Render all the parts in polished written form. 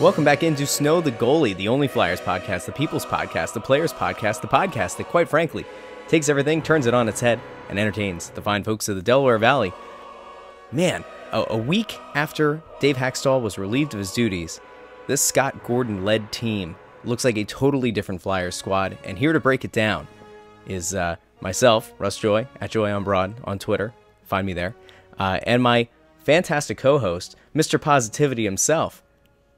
Welcome back into Snow the Goalie, the only Flyers podcast, the People's podcast, the Players podcast, the podcast that, quite frankly, takes everything, turns it on its head, and entertains the fine folks of the Delaware Valley. Man, a week after Dave Haxtell was relieved of his duties, this Scott Gordon-led team looks like a totally different Flyers squad, and here to break it down is myself, Russ Joy, at Joy on Broad on Twitter, find me there, and my fantastic co-host, Mr. Positivity himself,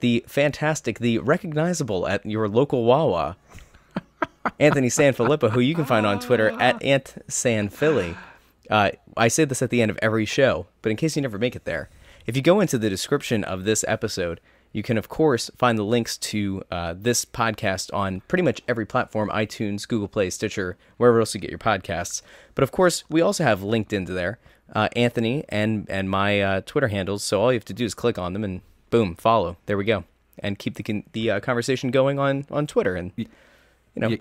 the fantastic, the recognizable at your local Wawa, Anthony SanFilippo, who you can find on Twitter at AntSanFilly. I say this at the end of every show, but in case you never make it there, if you go into the description of this episode, you can, of course, find the links to this podcast on pretty much every platform, iTunes, Google Play, Stitcher, wherever else you get your podcasts. But, of course, we also have linked into there, Anthony and my Twitter handles, so all you have to do is click on them and boom, follow. There we go. And keep the conversation going on Twitter and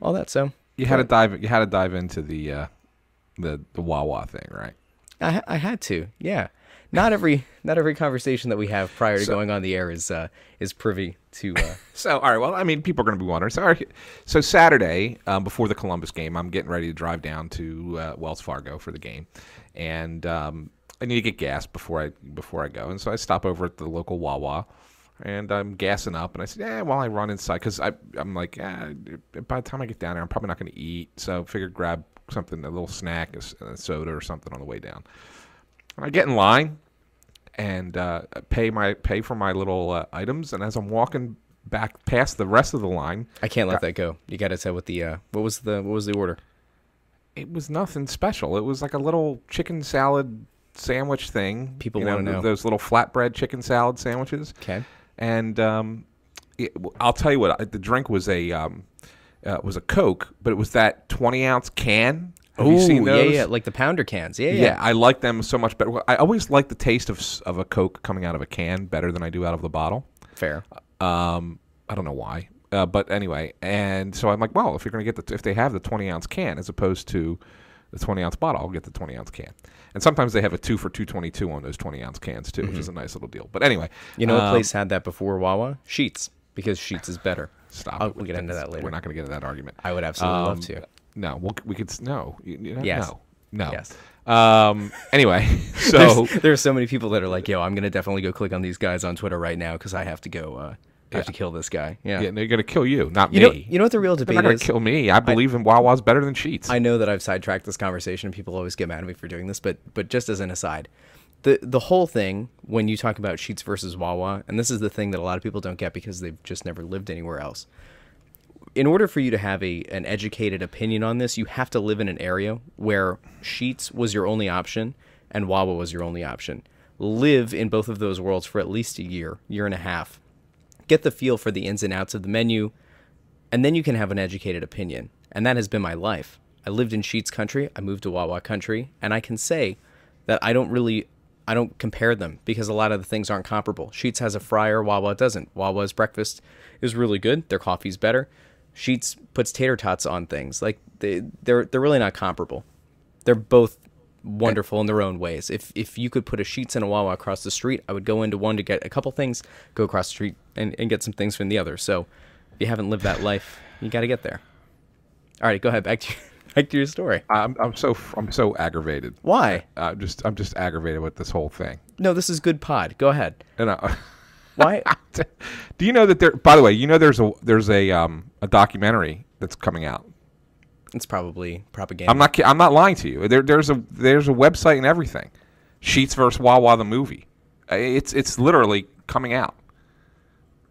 all that. So you had to dive into the Wawa thing, right? I had to. Yeah. Not every conversation that we have prior to going on the air is privy to. So all right. Well, I mean, people are going to be wondering. So Saturday before the Columbus game, I'm getting ready to drive down to Wells Fargo for the game, and I need to get gas before I go, and so I stop over at the local Wawa, and I'm gassing up, and I said, while I run inside, because I'm like, by the time I get down there, I'm probably not going to eat, so I figured grab something, a little snack, a soda or something on the way down. And I get in line and pay for my little items, and as I'm walking back past the rest of the line, I can't let that go. You got to say what the what was the order? It was nothing special. It was like a little chicken salad sandwich thing. People want to know those little flatbread chicken salad sandwiches. Okay. And I'll tell you what, the drink was a Coke, but it was that 20-ounce can. Have you seen those? Yeah, like the pounder cans. Yeah. I like them so much better. I always like the taste of a Coke coming out of a can better than I do out of the bottle. Fair. I don't know why, but anyway. And so I'm like, well, if they have the 20-ounce can as opposed to the 20-ounce bottle, I'll get the 20-ounce can. And sometimes they have a 2 for $2.22 on those 20-ounce cans too, which is a nice little deal. But anyway, you know what place had that before Wawa? Sheetz, because Sheetz is better. Stop. We'll get into that later. We're not going to get into that argument. I would absolutely love to. No, we could. No. Yes. No. Yes. Anyway, so there's so many people that are like, yo, I'm going to definitely go click on these guys on Twitter right now because I have to go. I have to kill this guy. Yeah. They're going to kill you, not me. You know what the real debate is? They're not going to kill me. I believe in Wawa's better than Sheetz. I know that I've sidetracked this conversation, and people always get mad at me for doing this, but just as an aside, the whole thing, when you talk about Sheetz versus Wawa, and this is the thing that a lot of people don't get because they've just never lived anywhere else, in order for you to have an educated opinion on this, you have to live in an area where Sheetz was your only option and Wawa was your only option. Live in both of those worlds for at least a year and a half. Get the feel for the ins and outs of the menu, and then you can have an educated opinion. And that has been my life. I lived in Sheetz country, I moved to Wawa country, and I can say that I don't compare them because a lot of the things aren't comparable. Sheetz has a fryer, Wawa doesn't. Wawa's breakfast is really good, their coffee's better. Sheetz puts tater tots on things. Like they're really not comparable. They're both wonderful in their own ways. If you could put a Sheetz and a Wawa across the street, I would go into one to get a couple things, go across the street and get some things from the other. So if you haven't lived that life, you got to get there. All right, go ahead, back to your story. I'm so aggravated. Why? I'm just aggravated with this whole thing. No, this is good pod. Go ahead. And why? Do you know that there? By the way, you know there's a documentary that's coming out. It's probably propaganda. I'm not lying to you. There's a website and everything. Sheetz versus Wawa the movie. It's literally coming out.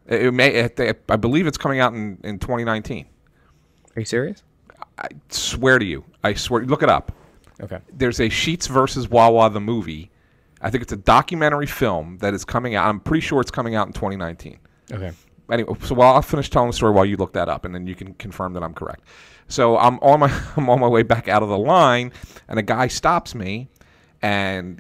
I believe it's coming out in 2019. Are you serious? I swear to you. I swear. Look it up. Okay. There's a Sheetz versus Wawa the movie. I think it's a documentary film that is coming out. I'm pretty sure it's coming out in 2019. Okay. Anyway, so I'll finish telling the story while you look that up, and then you can confirm that I'm correct. So I'm on my way back out of the line, and a guy stops me, and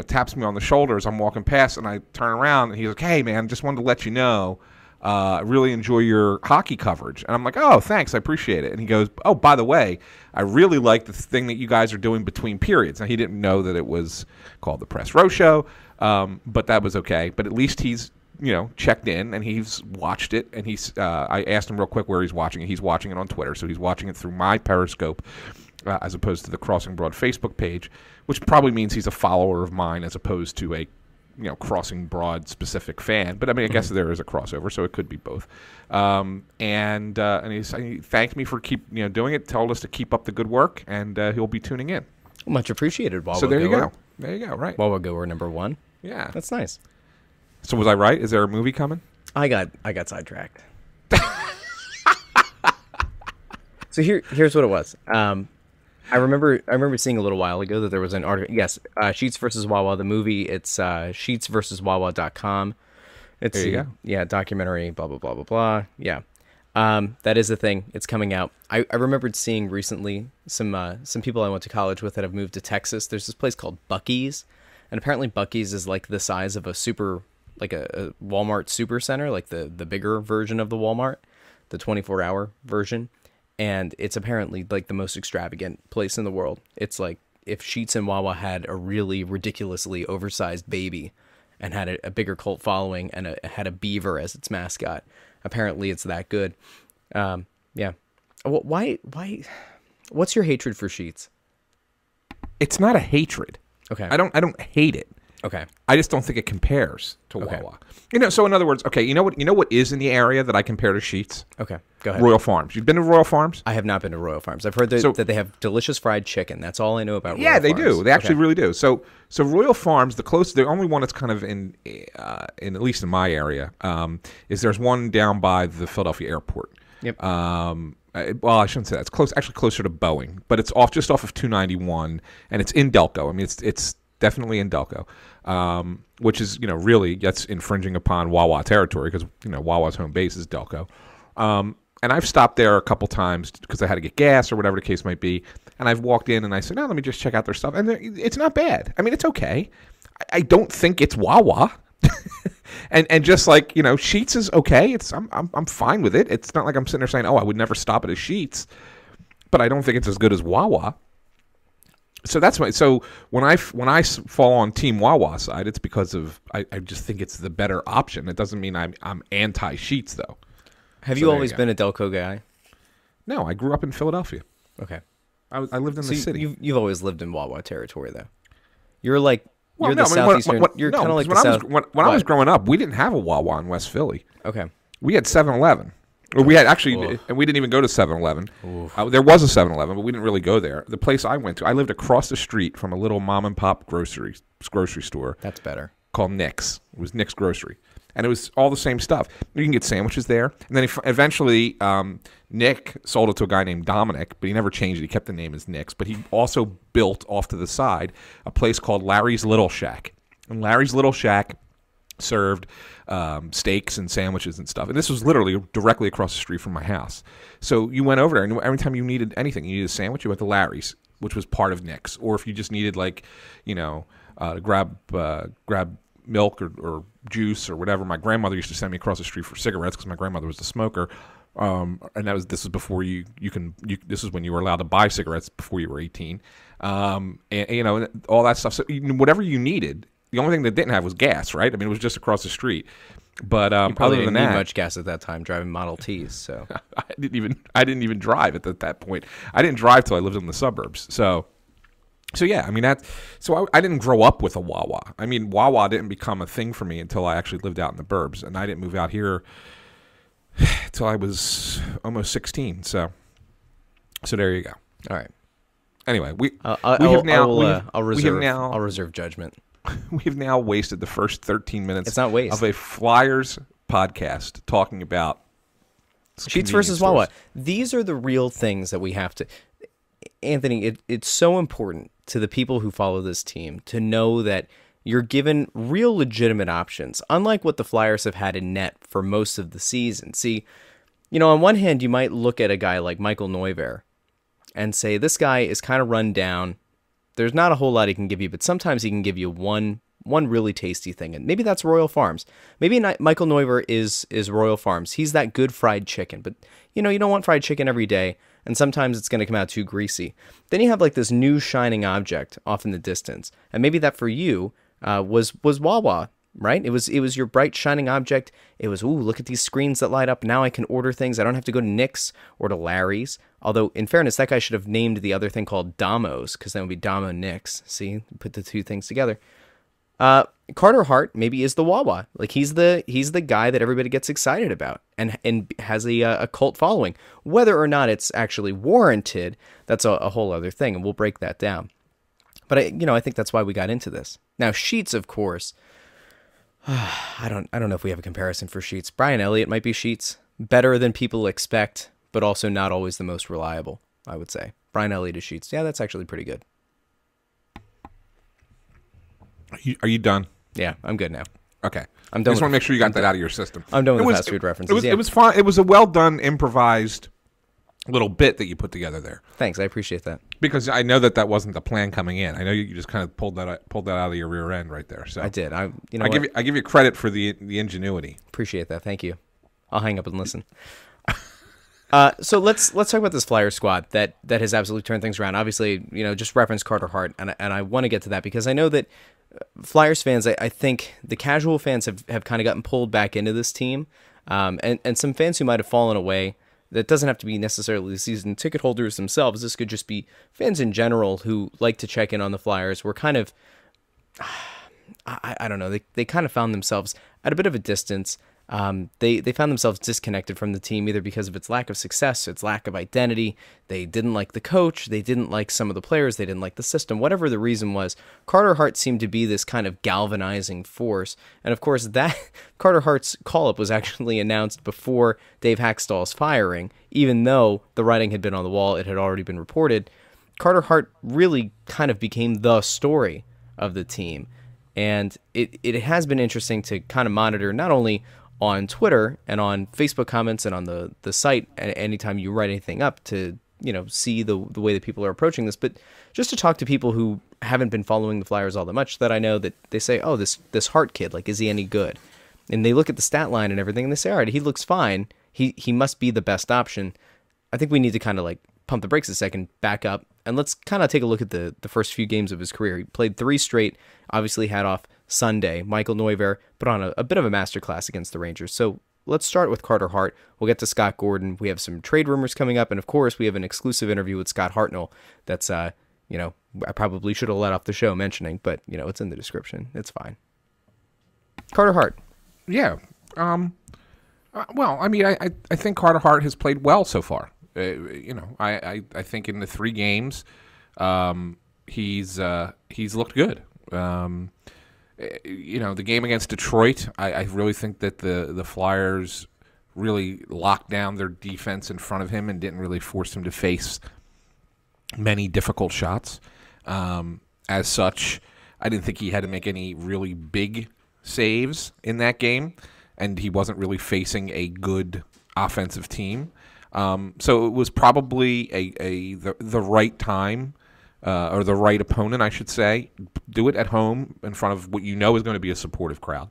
taps me on the shoulder as I'm walking past, and I turn around, and he's like, "Hey man, just wanted to let you know, I really enjoy your hockey coverage." And I'm like, "Oh, thanks, I appreciate it." And he goes, "Oh, by the way, I really like the thing that you guys are doing between periods." Now he didn't know that it was called the Press Row Show, but that was okay. But at least he's checked in, and he's watched it, and I asked him real quick where he's watching it. He's watching it on Twitter, so he's watching it through my Periscope as opposed to the Crossing Broad Facebook page, which probably means he's a follower of mine as opposed to a Crossing Broad specific fan. But I mean, I guess there is a crossover, so it could be both. And he thanked me for doing it, told us to keep up the good work, and he'll be tuning in. Much appreciated, Wawa. So there you go. There you go. Right. Wawa Goer #1. Yeah. That's nice. So was I right? Is there a movie coming? I got sidetracked. So here's what it was. I remember seeing a little while ago that there was an article. Yes, Sheetz versus Wawa, the movie. It's sheetzversuswawa.com. It's there you go. Yeah, documentary. Blah blah blah blah blah. Yeah, that is the thing. It's coming out. I remembered seeing recently some people I went to college with that have moved to Texas. There's this place called Buc-ee's, and apparently Buc-ee's is like the size of a Walmart super center, like the bigger version of the Walmart, the 24-hour version. And it's apparently like the most extravagant place in the world. It's like if Sheetz and Wawa had a really ridiculously oversized baby and had a bigger cult following and had a beaver as its mascot. Apparently it's that good. Yeah. Why? What's your hatred for Sheetz? It's not a hatred. Okay. I don't hate it. Okay. I just don't think it compares to Wawa. So in other words, okay, you know what is in the area that I compare to Sheetz? Okay, go ahead. Royal Farms. You've been to Royal Farms? I have not been to Royal Farms. I've heard that they have delicious fried chicken. That's all I know about Royal Farms. Yeah, they do. They actually really do. So Royal Farms, the only one that's kind of in at least in my area, is there's one down by the Philadelphia airport. Yep. Well, I shouldn't say that. It's actually closer to Boeing, but it's just off of 291, and it's in Delco. I mean, it's definitely in Delco, which is, really that's infringing upon Wawa territory because, Wawa's home base is Delco. And I've stopped there a couple times because I had to get gas or whatever the case might be. And I've walked in and I said, no, let me just check out their stuff. And it's not bad. I mean, it's okay. I don't think it's Wawa. and just like, Sheetz is okay. I'm fine with it. It's not like I'm sitting there saying, oh, I would never stop at a Sheetz. But I don't think it's as good as Wawa. So that's why. So when I fall on Team Wawa side, it's because of I just think it's the better option. It doesn't mean I'm anti Sheetz though. Have you always been a Delco guy? No, I grew up in Philadelphia. Okay, I lived in the city. You've always lived in Wawa territory though. You're like the southeastern. You're kind of like the south. When I was growing up, we didn't have a Wawa in West Philly. Okay, we had 7-Eleven. We had actually, and we didn't even go to 7-Eleven. There was a 7-Eleven, but we didn't really go there. The place I went to, I lived across the street from a little mom and pop grocery store. That's better. Called Nick's. It was Nick's Grocery, and it was all the same stuff. You can get sandwiches there, and then eventually Nick sold it to a guy named Dominic, but he never changed it. He kept the name as Nick's, but he also built off to the side a place called Larry's Little Shack, and Larry's Little Shack served steaks and sandwiches and stuff. And this was literally directly across the street from my house. So you went over there, and every time you needed anything, you needed a sandwich, you went to Larry's, which was part of Nick's. Or if you just needed, like, grab milk or juice or whatever. My grandmother used to send me across the street for cigarettes because my grandmother was a smoker. And this was before this is when you were allowed to buy cigarettes before you were 18. And all that stuff. So whatever you needed. The only thing that didn't have was gas, right? I mean, it was just across the street. But you probably other than didn't that, need much gas at that time driving Model Ts. So I didn't even drive at that point. I didn't drive till I lived in the suburbs. So yeah, I mean I didn't grow up with a Wawa. I mean, Wawa didn't become a thing for me until I actually lived out in the burbs, and I didn't move out here till I was almost 16. So there you go. All right. Anyway, I'll reserve judgment. We've now wasted the first 13 minutes it's not waste. of a Flyers podcast talking about Sheetz versus Wawa. These are the real things that we have to... Anthony, it's so important to the people who follow this team to know that you're given real legitimate options, unlike what the Flyers have had in net for most of the season. See, on one hand, you might look at a guy like Michael Neuvirth and say, this guy is kind of run down. There's not a whole lot he can give you, but sometimes he can give you one really tasty thing, and maybe that's Royal Farms. Maybe Michael Neuvirth is Royal Farms. He's that good fried chicken, but you don't want fried chicken every day, and sometimes it's going to come out too greasy. Then you have like this new shining object off in the distance, and maybe that for you was Wawa. right? It was your bright shining object. It was, ooh, look at these screens that light up. Now I can order things. I don't have to go to Nick's or to Larry's. Although, in fairness, that guy should have named the other thing called Damos, because then it would be Damo Nick's. See, put the two things together. Carter Hart maybe is the Wawa. Like he's the guy that everybody gets excited about and has a cult following. Whether or not it's actually warranted, that's a whole other thing, and we'll break that down. But I think that's why we got into this. Now Sheetz, of course. I don't know if we have a comparison for Sheetz. Brian Elliott might be Sheetz, better than people expect, but also not always the most reliable, I would say. Brian Elliott is Sheetz. Yeah, that's actually pretty good. Are you done? Yeah, I'm good now. Okay. I'm done. I just want to make sure you got that out of your system. I'm done with the fast food references. It was fun. It was a well done improvised little bit that you put together there. Thanks, I appreciate that. Because I know that wasn't the plan coming in. I know you just kind of pulled that out of your rear end right there. So I did. I give you credit for the ingenuity. Appreciate that. Thank you. I'll hang up and listen. So let's talk about this Flyers squad that has absolutely turned things around. Obviously, just reference Carter Hart, and I want to get to that because I know that Flyers fans, I think the casual fans have kind of gotten pulled back into this team, and some fans who might have fallen away. That doesn't have to be necessarily season ticket holders themselves. This could just be fans in general who like to check in on the Flyers. We're kind of, I don't know, they kind of found themselves at a bit of a distance. They found themselves disconnected from the team either because of its lack of success, its lack of identity. They didn't like the coach. They didn't like some of the players. They didn't like the system. Whatever the reason was, Carter Hart seemed to be this kind of galvanizing force. And of course, that Carter Hart's call-up was actually announced before Dave Hackstall's firing, even though the writing had been on the wall. It had already been reported. Carter Hart really kind of became the story of the team. And it has been interesting to kind of monitor not only on Twitter and on Facebook comments and on the site anytime you write anything up to see the way that people are approaching this, but just to talk to people who haven't been following the Flyers all that much, that I know that they say, oh, this Hart kid, like, is he any good? And they look at the stat line and everything and they say, all right, he looks fine. He must be the best option. I think we need to kind of like pump the brakes a second, back up, and let's kind of take a look at the first few games of his career. He played 3 straight, obviously had off Sunday. Michael Neuver put on a bit of a masterclass against the Rangers. So let's start with Carter Hart. We'll get to Scott Gordon. We have some trade rumors coming up, and of course, we have an exclusive interview with Scott Hartnell that's, I probably should have let off the show mentioning, but, it's in the description. It's fine. Carter Hart. Yeah. Well, I mean, I think Carter Hart has played well so far. I think in the 3 games, he's looked good. The game against Detroit, I really think that the Flyers really locked down their defense in front of him and didn't really force him to face many difficult shots. As such, I didn't think he had to make any really big saves in that game, and he wasn't really facing a good offensive team. So it was probably the right time. Or the right opponent, I should say. Do it at home in front of what is going to be a supportive crowd.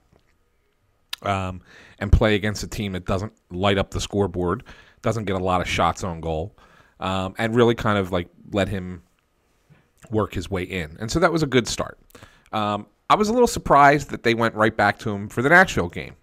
And play against a team that doesn't light up the scoreboard, doesn't get a lot of shots on goal, and really kind of like let him work his way in. And so that was a good start. I was a little surprised that they went right back to him for the Nashville game.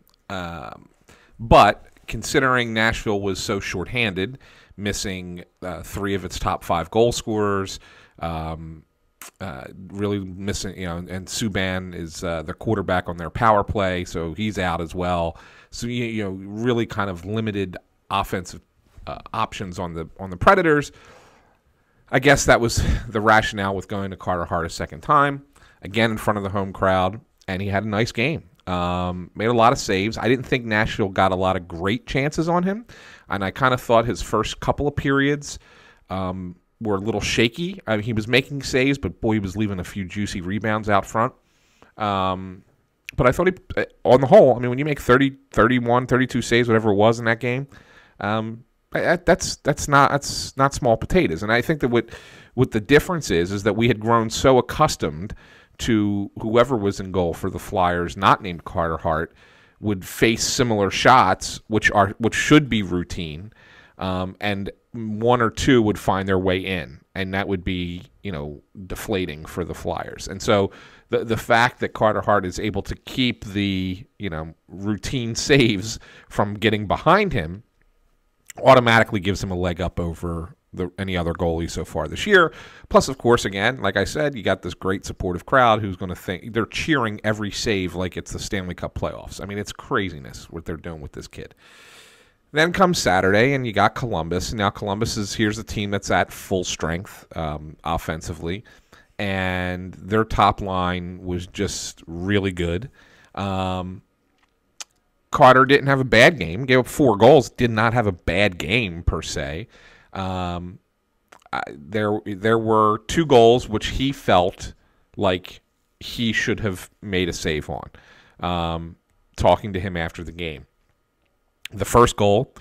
But considering Nashville was so shorthanded, missing 3 of its top 5 goal scorers, really missing, and Subban is the quarterback on their power play, so he's out as well. So really kind of limited offensive options on the Predators. I guess that was the rationale with going to Carter Hart a second time, again in front of the home crowd, and he had a nice game. Made a lot of saves. I didn't think Nashville got a lot of great chances on him, and I kind of thought his first couple of periods were a little shaky. I mean, he was making saves, but boy, he was leaving a few juicy rebounds out front. But I thought on the whole, I mean, when you make 30, 31, 32 saves, whatever it was in that game, that's not small potatoes. And I think that what the difference is that we had grown so accustomed to whoever was in goal for the Flyers, not named Carter Hart, would face similar shots, which should be routine. And one or two would find their way in, and that would be, deflating for the Flyers. And so the fact that Carter Hart is able to keep the, routine saves from getting behind him automatically gives him a leg up over any other goalie so far this year. Plus, of course, again, like I said, you got this great supportive crowd who's going to think they're cheering every save like it's the Stanley Cup playoffs. I mean, it's craziness what they're doing with this kid. Then comes Saturday, and you got Columbus. Now here's a team that's at full strength offensively, and their top line was just really good. Carter didn't have a bad game. Gave up 4 goals. Did not have a bad game per se. There were 2 goals which he felt like he should have made a save on. Talking to him after the game. The first goal,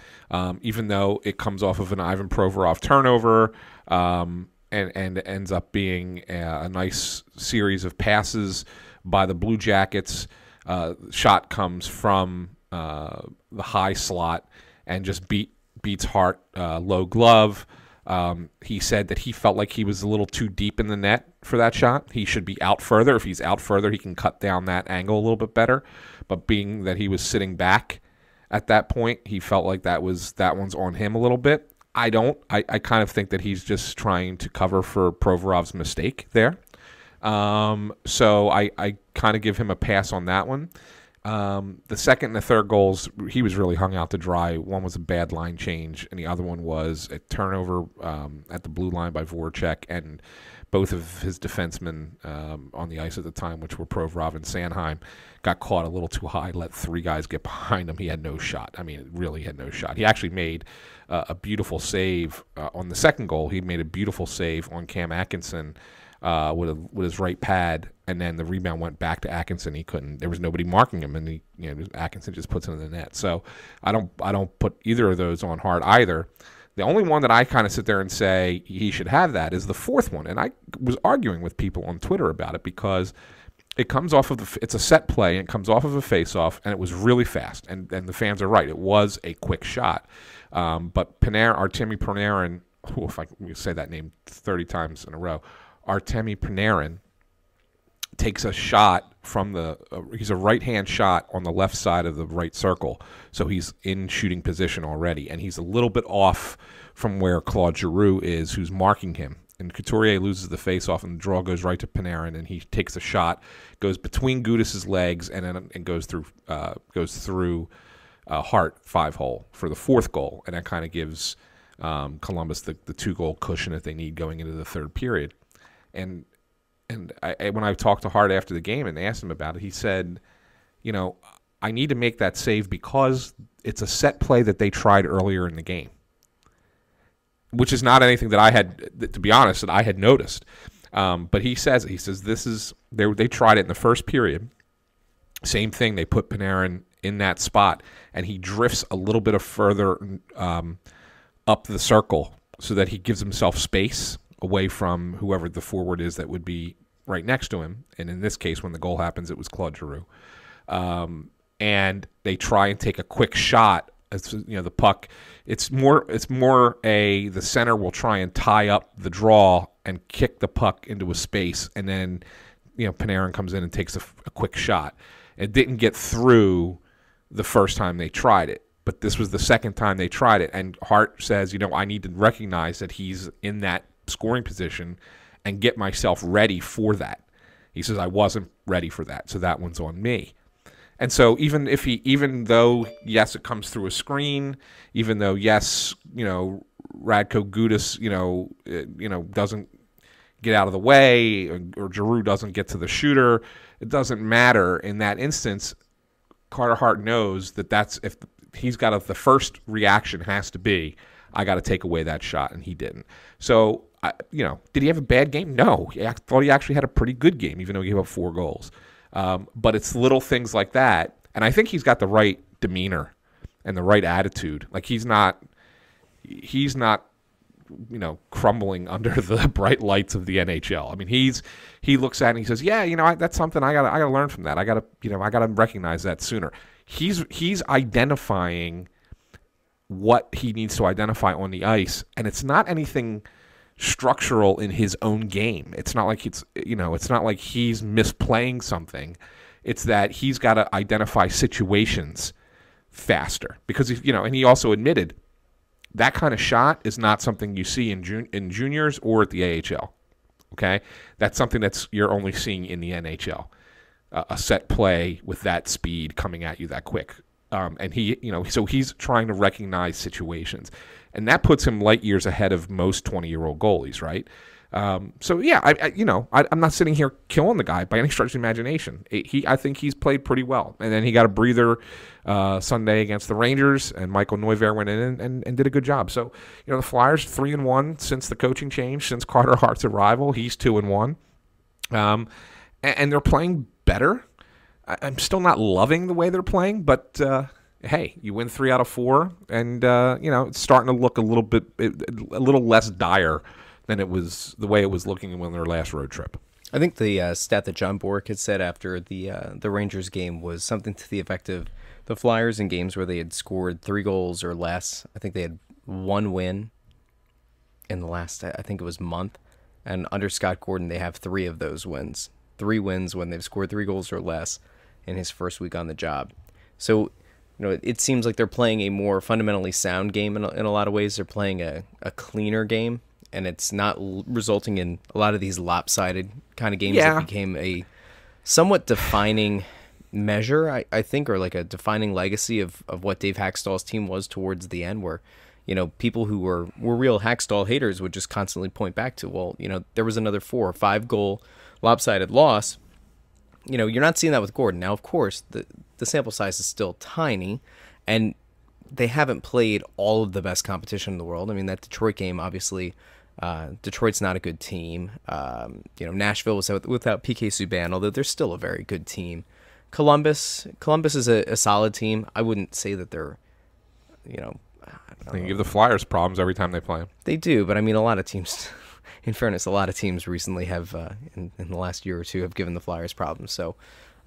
even though it comes off of an Ivan Provorov turnover and ends up being a nice series of passes by the Blue Jackets, shot comes from the high slot and just beats Hart low glove. He said that he felt like he was a little too deep in the net for that shot. He should be out further. If he's out further, he can cut down that angle a little bit better. But being that he was sitting back at that point, he felt like that one's on him a little bit. I don't. I kind of think that he's just trying to cover for Provorov's mistake there. So I kind of give him a pass on that one. The second and the third goals, he was really hung out to dry. One was a bad line change, and the other one was a turnover at the blue line by Voracek, and both of his defensemen on the ice at the time, which were Provorov and Sanheim, got caught a little too high, let 3 guys get behind him. He had no shot. I mean, really had no shot. He actually made a beautiful save on the second goal. He made a beautiful save on Cam Atkinson with his right pad, and then the rebound went back to Atkinson. He couldn't. There was nobody marking him, and Atkinson just puts it in the net. So I don't put either of those on Hart either. The only one that I kind of sit there and say he should have that is the fourth one, and I was arguing with people on Twitter about it because it comes off of it's a set play and it comes off of a face-off, and it was really fast. And the fans are right; it was a quick shot. But Artemi Panarin, if I can say that name 30 times in a row, Artemi Panarin takes a shot from he's a right-hand shot on the left side of the right circle, so he's in shooting position already, and he's a little bit off from where Claude Giroux is, who's marking him. And Couturier loses the face-off, and the draw goes right to Panarin, and he takes a shot, goes between Gudas's legs, and goes through Hart 5-hole for the fourth goal, and that kind of gives Columbus the 2-goal cushion that they need going into the third period. And when I talked to Hart after the game and asked him about it, he said, I need to make that save because it's a set play that they tried earlier in the game, which is not anything that I had, to be honest, that I had noticed. But he says they tried it in the first period. Same thing. They put Panarin in that spot, and he drifts a little bit further up the circle so that he gives himself space away from whoever the forward is that would be right next to him. And in this case, when the goal happens, it was Claude Giroux. And they try and take a quick shot. The puck. It's more the center will try and tie up the draw and kick the puck into a space, and then Panarin comes in and takes a quick shot. It didn't get through the first time they tried it, but this was the second time they tried it. And Hart says, I need to recognize that he's in that scoring position and get myself ready for that. He says, I wasn't ready for that, so that one's on me. And so even though, yes, it comes through a screen, even though, yes, Radko Gudas, doesn't get out of the way, or Giroux doesn't get to the shooter, it doesn't matter. In that instance, Carter Hart knows that if he's got the first reaction has to be, I got to take away that shot, and he didn't. So, did he have a bad game? No. I thought he actually had a pretty good game, even though he gave up 4 goals. But it's little things like that, and I think he's got the right demeanor and the right attitude. Like he's not crumbling under the bright lights of the NHL. I mean, he looks at it and he says, yeah, that's something I gotta learn from that. I gotta recognize that sooner. He's identifying what he needs to identify on the ice, and it's not anything structural in his own game. It's not like it's not like he's misplaying something. It's that he's got to identify situations faster because and he also admitted that kind of shot is not something you see in juniors or at the AHL. Okay, that's something you're only seeing in the NHL. A set play with that speed coming at you that quick. And so he's trying to recognize situations, and that puts him light years ahead of most 20-year-old goalies, right? So yeah, I'm not sitting here killing the guy by any stretch of the imagination. I think he's played pretty well, and then he got a breather Sunday against the Rangers, and Michael Neuvirth went in and did a good job. So the Flyers 3-1 since the coaching change, since Carter Hart's arrival. He's 2-1, and they're playing better. I'm still not loving the way they're playing, but hey, you win 3 out of 4, and it's starting to look a little less dire than it was the way it was looking when their last road trip. I think the stat that John Bork had said after the Rangers game was something to the effect of the Flyers in games where they had scored 3 goals or less. I think they had 1 win in the last, I think it was month, and under Scott Gordon they have 3 of those wins. 3 wins when they've scored 3 goals or less in his first week on the job. So, it seems like they're playing a more fundamentally sound game in a lot of ways. They're playing a cleaner game, and it's not resulting in a lot of these lopsided kind of games that became a somewhat defining measure, I think, or like a defining legacy of what Dave Hackstall's team was towards the end, where people who were real Hackstall haters would just constantly point back to, well, there was another 4 or 5 goal lopsided loss. You're not seeing that with Gordon. Now, of course, the sample size is still tiny, and they haven't played all of the best competition in the world. I mean, that Detroit game, obviously, Detroit's not a good team. Nashville was without PK Subban, although they're still a very good team. Columbus is a solid team. I wouldn't say that they're, They give the Flyers problems every time they play them. They do, but I mean, a lot of teams... In fairness, a lot of teams recently have, in the last year or two, have given the Flyers problems. So,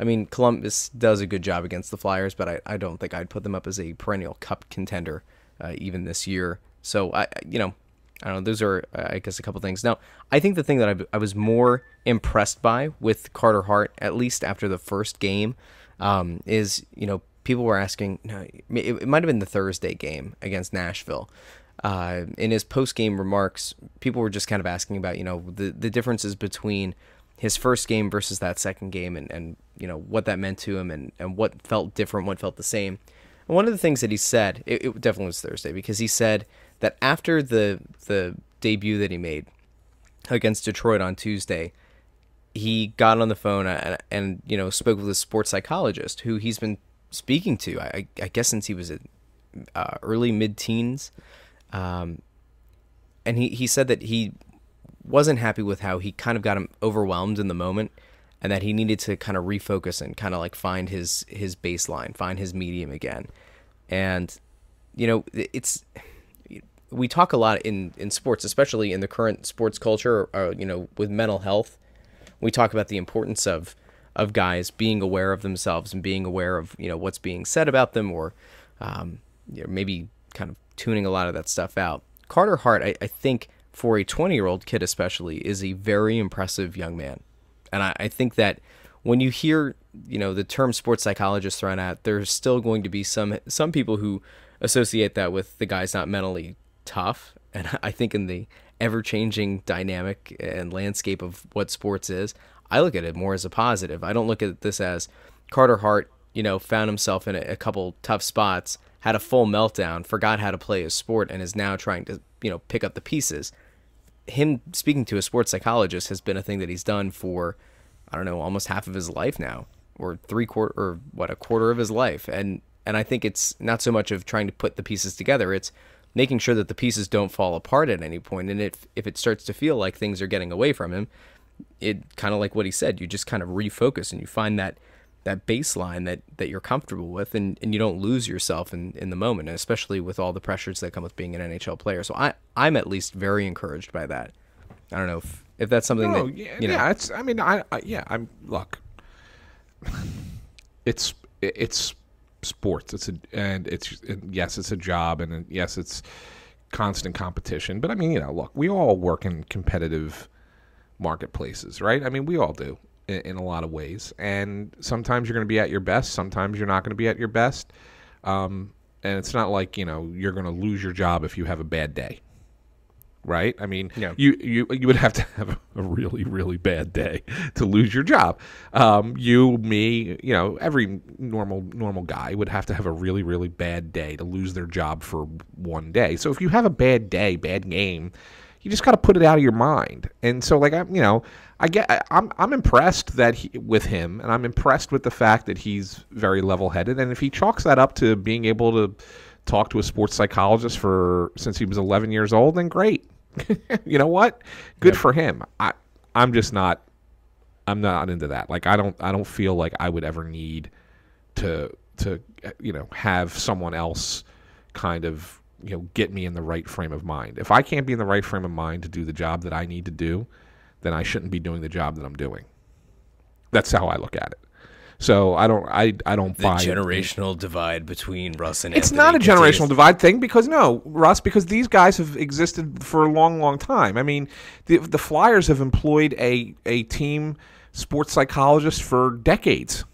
I mean, Columbus does a good job against the Flyers, but I don't think I'd put them up as a perennial cup contender even this year. So, I don't know. Those are, I guess, a couple things. Now, I think the thing that I was more impressed by with Carter Hart, at least after the first game, is, people were asking, it might have been the Thursday game against Nashville. In his post-game remarks, people were just kind of asking about, the differences between his first game versus that second game and what that meant to him and what felt different, what felt the same. And one of the things that he said, it definitely was Thursday, because he said that after the debut that he made against Detroit on Tuesday, he got on the phone and spoke with a sports psychologist who he's been speaking to, I guess since he was at early mid-teens. And he said that he wasn't happy with how he kind of got him overwhelmed in the moment, and that he needed to kind of refocus and kind of like find his baseline, find his medium again. And we talk a lot in sports, especially in the current sports culture, with mental health. We talk about the importance of guys being aware of themselves and being aware of what's being said about them, or maybe kind of tuning a lot of that stuff out. Carter Hart, I think, for a 20-year-old kid especially, is a very impressive young man. And I think that when you hear, the term sports psychologist thrown out, there's still going to be some people who associate that with the guy's not mentally tough. And I think in the ever-changing dynamic and landscape of what sports is, I look at it more as a positive. I don't look at this as Carter Hart, found himself in a couple tough spots, had a full meltdown, forgot how to play his sport, and is now trying to, pick up the pieces. Him speaking to a sports psychologist has been a thing that he's done for, I don't know, almost half of his life now, or a quarter of his life. And I think it's not so much of trying to put the pieces together, it's making sure that the pieces don't fall apart at any point. And if it starts to feel like things are getting away from him, it kind of like what he said, you just kind of refocus and you find that baseline that you're comfortable with, and you don't lose yourself in the moment, and especially with all the pressures that come with being an NHL player. So I'm at least very encouraged by that. I don't know if that's something look, it's sports. And yes, it's a job, and yes, it's constant competition. But I mean, look, we all work in competitive marketplaces, right? I mean, we all do in a lot of ways. And sometimes you're going to be at your best. Sometimes you're not going to be at your best. And it's not like, you're going to lose your job if you have a bad day. Right? I mean, Yeah. you would have to have a really, really bad day to lose your job. You, me, every normal guy would have to have a really, really bad day to lose their job for one day. So if you have a bad day, bad game, you just got to put it out of your mind. And so, like, I'm impressed with him, and I'm impressed with the fact that he's very level-headed. And if he chalks that up to being able to talk to a sports psychologist since he was 11 years old, then great. You know what? Good for him. I'm not into that. Like, I don't feel like I would ever need to have someone else kind of get me in the right frame of mind. If I can't be in the right frame of mind to do the job that I need to do, then I shouldn't be doing the job that I'm doing. That's how I look at it. So I don't buy the generational divide between Russ and It's Anthony not a generational continues. divide thing because because these guys have existed for a long, long time. I mean, the Flyers have employed a team sports psychologist for decades.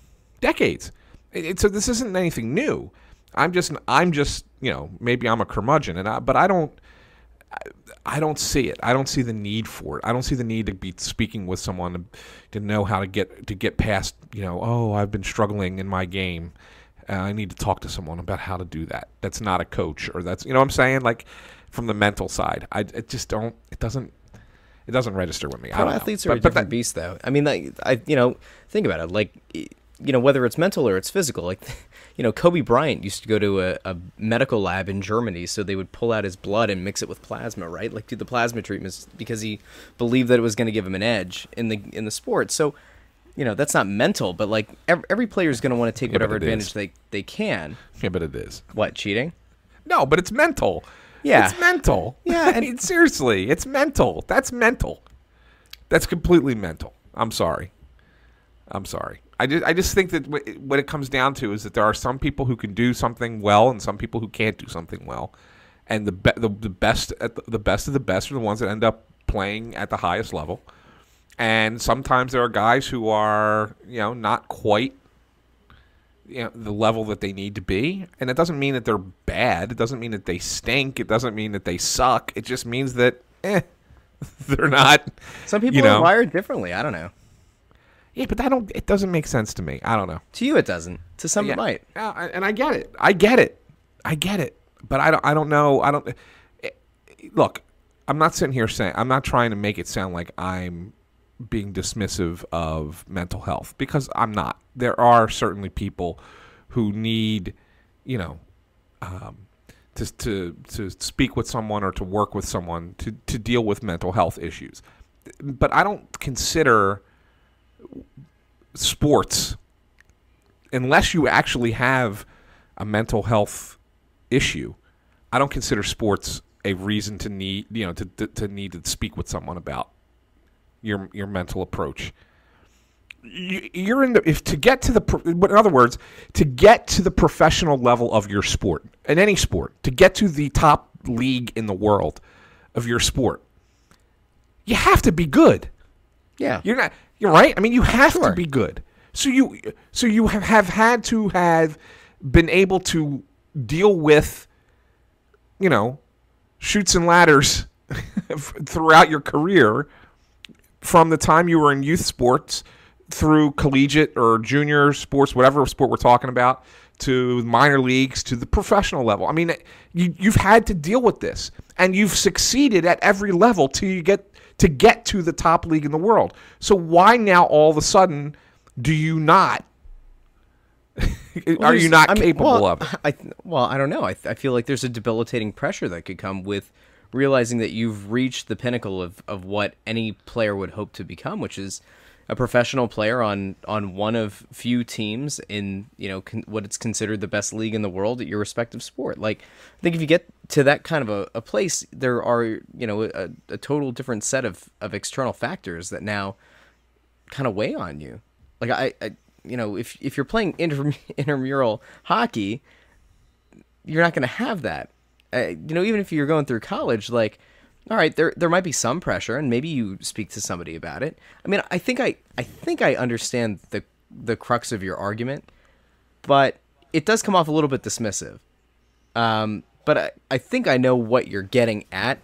So this isn't anything new. I'm just maybe I'm a curmudgeon, but I don't see it. I don't see the need for it. I don't see the need to be speaking with someone to know how to get past, I've been struggling in my game. I need to talk to someone about how to do that. That's not a coach, or that's, what I'm saying? Like, from the mental side, it doesn't register with me. Pro athletes are a different beast, though. I mean, think about it. Like, whether it's mental or it's physical, like, Kobe Bryant used to go to a medical lab in Germany, so they would pull out his blood and mix it with plasma, right? Like, do the plasma treatments because he believed that it was going to give him an edge in the sport. So, that's not mental, but like every player is going to want to take whatever advantage they can. Yeah, but it is. What, cheating? No, but it's mental. Yeah. It's mental. Yeah, I mean, seriously, it's mental. That's mental. That's completely mental. I'm sorry. I just think that what it comes down to is that there are some people who can do something well and some people who can't do something well, and the best of the best are the ones that end up playing at the highest level. And sometimes there are guys who are not quite the level that they need to be, and it doesn't mean that they're bad. It doesn't mean that they stink. It doesn't mean that they suck. It just means that they're not. Some people are wired differently. I don't know. Yeah, but it doesn't make sense to me. I don't know. To you, it doesn't. To some, it might. Yeah, and I get it. But I don't know. Look, I'm not sitting here saying, I'm not trying to make it sound like I'm being dismissive of mental health, because I'm not. There are certainly people who need, to speak with someone or to work with someone to deal with mental health issues. But I don't consider sports, unless you actually have a mental health issue, I don't consider sports a reason to need to need to speak with someone about your mental approach. You're in in other words, to get to the professional level of your sport, in any sport, to get to the top league in the world of your sport, you have to be good. Yeah. You're right. I mean, you have to be good. So you have had to have been able to deal with, chutes and ladders throughout your career, from the time you were in youth sports through collegiate or junior sports, whatever sport we're talking about, to minor leagues, to the professional level. I mean, you've had to deal with this, and you've succeeded at every level till you get to the top league in the world. So why now all of a sudden do you not? Are you not capable of it? I don't know. I feel like there's a debilitating pressure that could come with realizing that you've reached the pinnacle of what any player would hope to become, which is a professional player on one of few teams in what it's considered the best league in the world at your respective sport. Like, I think if you get to that kind of a place, there are a total different set of external factors that now kind of weigh on you. Like if you're playing intramural hockey, you're not going to have that. Even if you're going through college, like, all right, there might be some pressure, and maybe you speak to somebody about it. I mean, I think I understand the crux of your argument, but it does come off a little bit dismissive. But I think I know what you're getting at.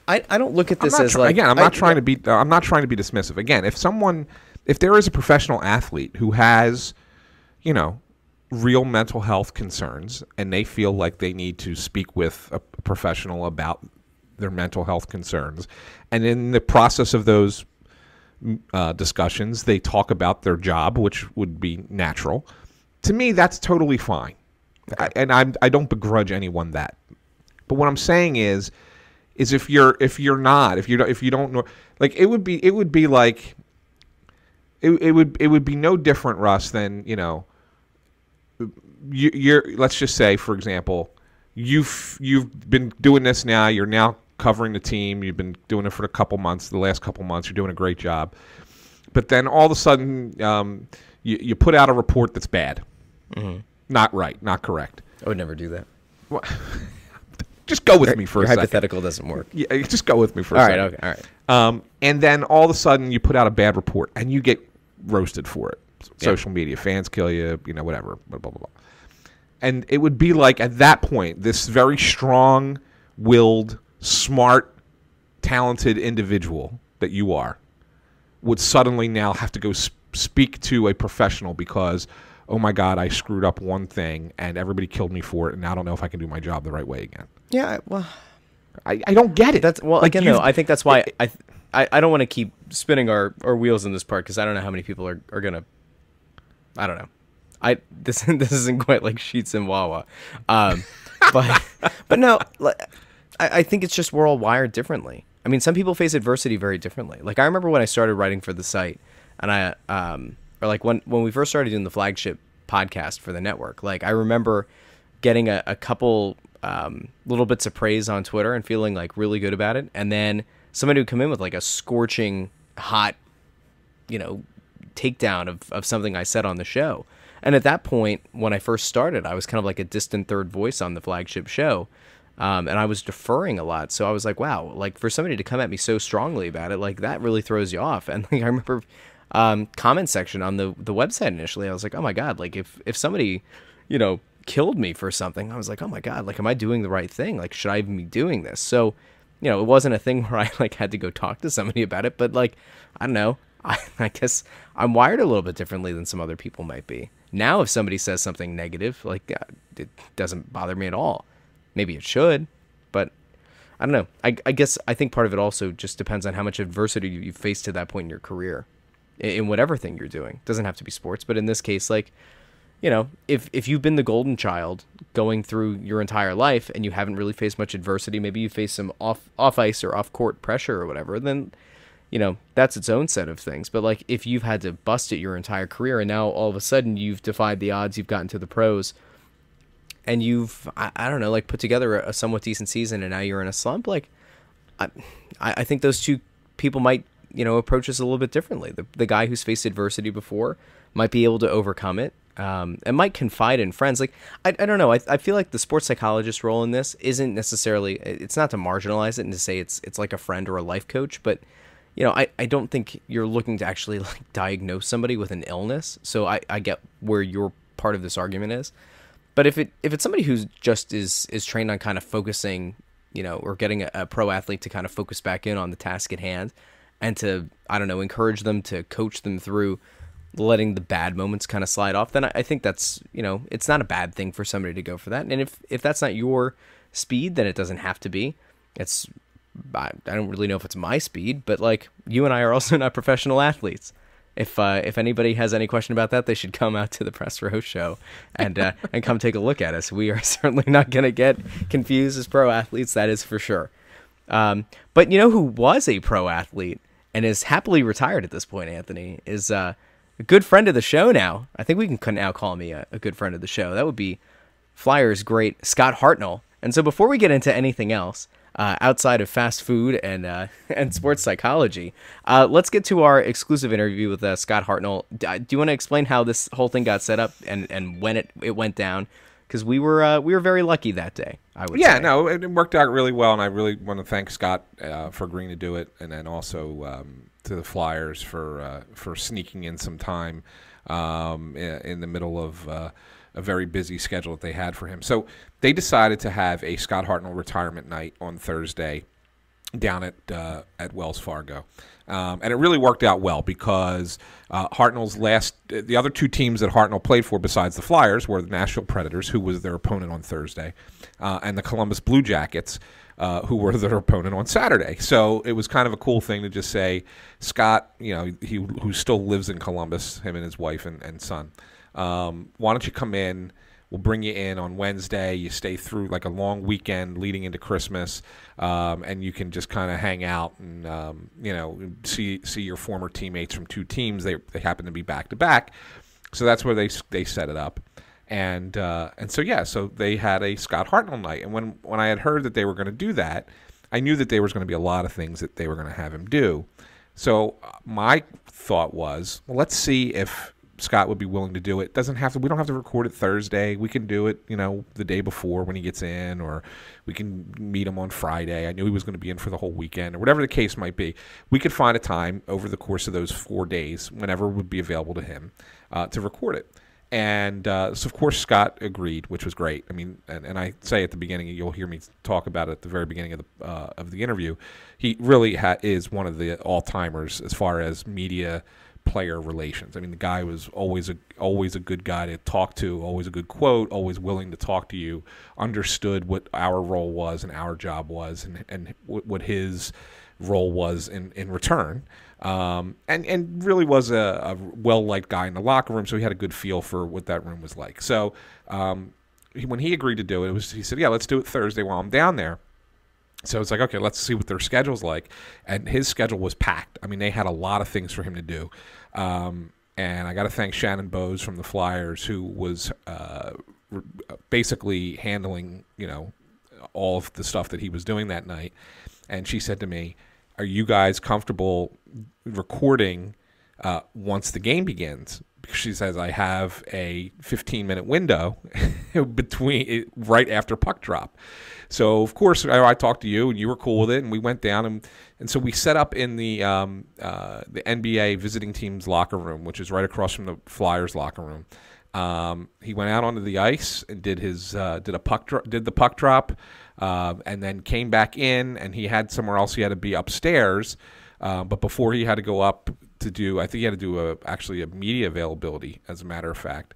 I don't look at this as like, again. I'm not trying to be dismissive. Again, if there is a professional athlete who has, real mental health concerns, and they feel like they need to speak with a professional about their mental health concerns, and in the process of those discussions, they talk about their job, which would be natural. To me, that's totally fine, I don't begrudge anyone that. But what I'm saying is if you don't know, like, it would be like it would be no different, Russ, than you're let's just say, for example, you've been doing this now. You're now covering the team. You've been doing it for the last couple months. You're doing a great job. But then all of a sudden, you put out a report that's bad. Mm-hmm. Not right, not correct. I would never do that. Well, just go with me for a second. Hypothetical doesn't work. Yeah, just go with me for a second. All right, okay. And then all of a sudden you put out a bad report and you get roasted for it. Social media, fans kill you, whatever, blah, blah, blah, blah. And it would be like, at that point, this very strong-willed, smart, talented individual that you are would suddenly now have to go speak to a professional because, oh my God, I screwed up one thing and everybody killed me for it, and I don't know if I can do my job the right way again. Yeah, well, I don't get it. I think that's why I don't want to keep spinning our wheels in this part, because I don't know how many people are gonna. I don't know. This isn't quite like Sheetz and Wawa, but no, I think it's just we're all wired differently. I mean, some people face adversity very differently. Like, I remember when I started writing for the site, and or like when we first started doing the flagship podcast for the network. Like, I remember getting a couple little bits of praise on Twitter and feeling like really good about it, and then somebody would come in with like a scorching hot, takedown of something I said on the show. And at that point, when I first started, I was kind of like a distant third voice on the flagship show. And I was deferring a lot. So I was like, wow, like, for somebody to come at me so strongly about it, like, that really throws you off. And like, I remember comment section on the website initially, I was like, oh my God, like, if somebody, killed me for something, I was like, oh my God, like, am I doing the right thing? Like, should I even be doing this? So, it wasn't a thing where I like had to go talk to somebody about it, but like, I don't know. I guess I'm wired a little bit differently than some other people might be. Now, if somebody says something negative, like, it doesn't bother me at all. Maybe it should, but I don't know. I guess I think part of it also just depends on how much adversity you've faced to that point in your career, in whatever thing you're doing. It doesn't have to be sports, but in this case, like, if you've been the golden child going through your entire life and you haven't really faced much adversity, maybe you face some off ice or off court pressure or whatever, then that's its own set of things. But like, if you've had to bust it your entire career and now all of a sudden you've defied the odds, you've gotten to the pros, and you've, I don't know, like, put together a somewhat decent season, and now you're in a slump, like, I think those two people might, approach this a little bit differently. The guy who's faced adversity before might be able to overcome it, and might confide in friends. Like, I don't know. I feel like the sports psychologist role in this isn't necessarily, it's not to marginalize it and to say it's like a friend or a life coach, but I don't think you're looking to actually like diagnose somebody with an illness. So I get where your part of this argument is. But if it's somebody who's just is trained on kind of focusing, or getting a pro athlete to kind of focus back in on the task at hand, and to, I don't know, encourage them, to coach them through letting the bad moments kind of slide off, then I think that's, it's not a bad thing for somebody to go for that. And if that's not your speed, then it doesn't have to be. I don't really know if it's my speed, but like, you and I are also not professional athletes. If anybody has any question about that, they should come out to the Press Row show and come take a look at us. We are certainly not going to get confused as pro athletes, that is for sure. But who was a pro athlete and is happily retired at this point, Anthony, is a good friend of the show now. I think we can now call me a good friend of the show. That would be Flyers great Scott Hartnell. And so before we get into anything else, outside of fast food and and sports psychology. Let's get to our exclusive interview with Scott Hartnell. Do you want to explain how this whole thing got set up and when it went down? Because we were very lucky that day, I would say. Yeah, no, it worked out really well, and I really want to thank Scott for agreeing to do it, and then also to the Flyers for sneaking in some time in the middle of a very busy schedule that they had for him. So they decided to have a Scott Hartnell retirement night on Thursday down at Wells Fargo. And it really worked out well because Hartnell's the other two teams that Hartnell played for besides the Flyers were the Nashville Predators, who was their opponent on Thursday, and the Columbus Blue Jackets, who were their opponent on Saturday. So it was kind of a cool thing to just say, Scott, who still lives in Columbus, him and his wife and son, why don't you come in? We'll bring you in on Wednesday. You stay through like a long weekend leading into Christmas, and you can just kind of hang out and see your former teammates from two teams. They happen to be back to back, so that's where they set it up, and so they had a Scott Hartnell night. And when I had heard that they were going to do that, I knew that there was going to be a lot of things that they were going to have him do. So my thought was, well, let's see if Scott would be willing to do it. We don't have to record it Thursday. We can do it, the day before when he gets in, or we can meet him on Friday. I knew he was going to be in for the whole weekend, or whatever the case might be. We could find a time over the course of those 4 days, whenever would be available to him, to record it. And so, of course, Scott agreed, which was great. I mean, and I say at the beginning, you'll hear me talk about it at the very beginning of the interview. He really is one of the all-timers as far as media player relations. I mean, the guy was always a good guy to talk to, always a good quote, always willing to talk to you, understood what our role was and our job was, and what his role was in return, and really was a well-liked guy in the locker room, so he had a good feel for what that room was like. So when he agreed to do it, he said, yeah, let's do it Thursday while I'm down there. So it's like, okay, let's see what their schedule's like. And his schedule was packed. I mean, they had a lot of things for him to do. And I got to thank Shannon Bowes from the Flyers, who was basically handling, all of the stuff that he was doing that night. And she said to me, are you guys comfortable recording once the game begins? Because she says, I have a 15-minute window right after puck drop. So, of course, I talked to you, and you were cool with it, and we went down, and so we set up in the NBA visiting team's locker room, which is right across from the Flyers locker room. He went out onto the ice and did the puck drop, and then came back in, and he had somewhere else he had to be upstairs, but before he had to go up to do, I think he had to do actually a media availability, as a matter of fact.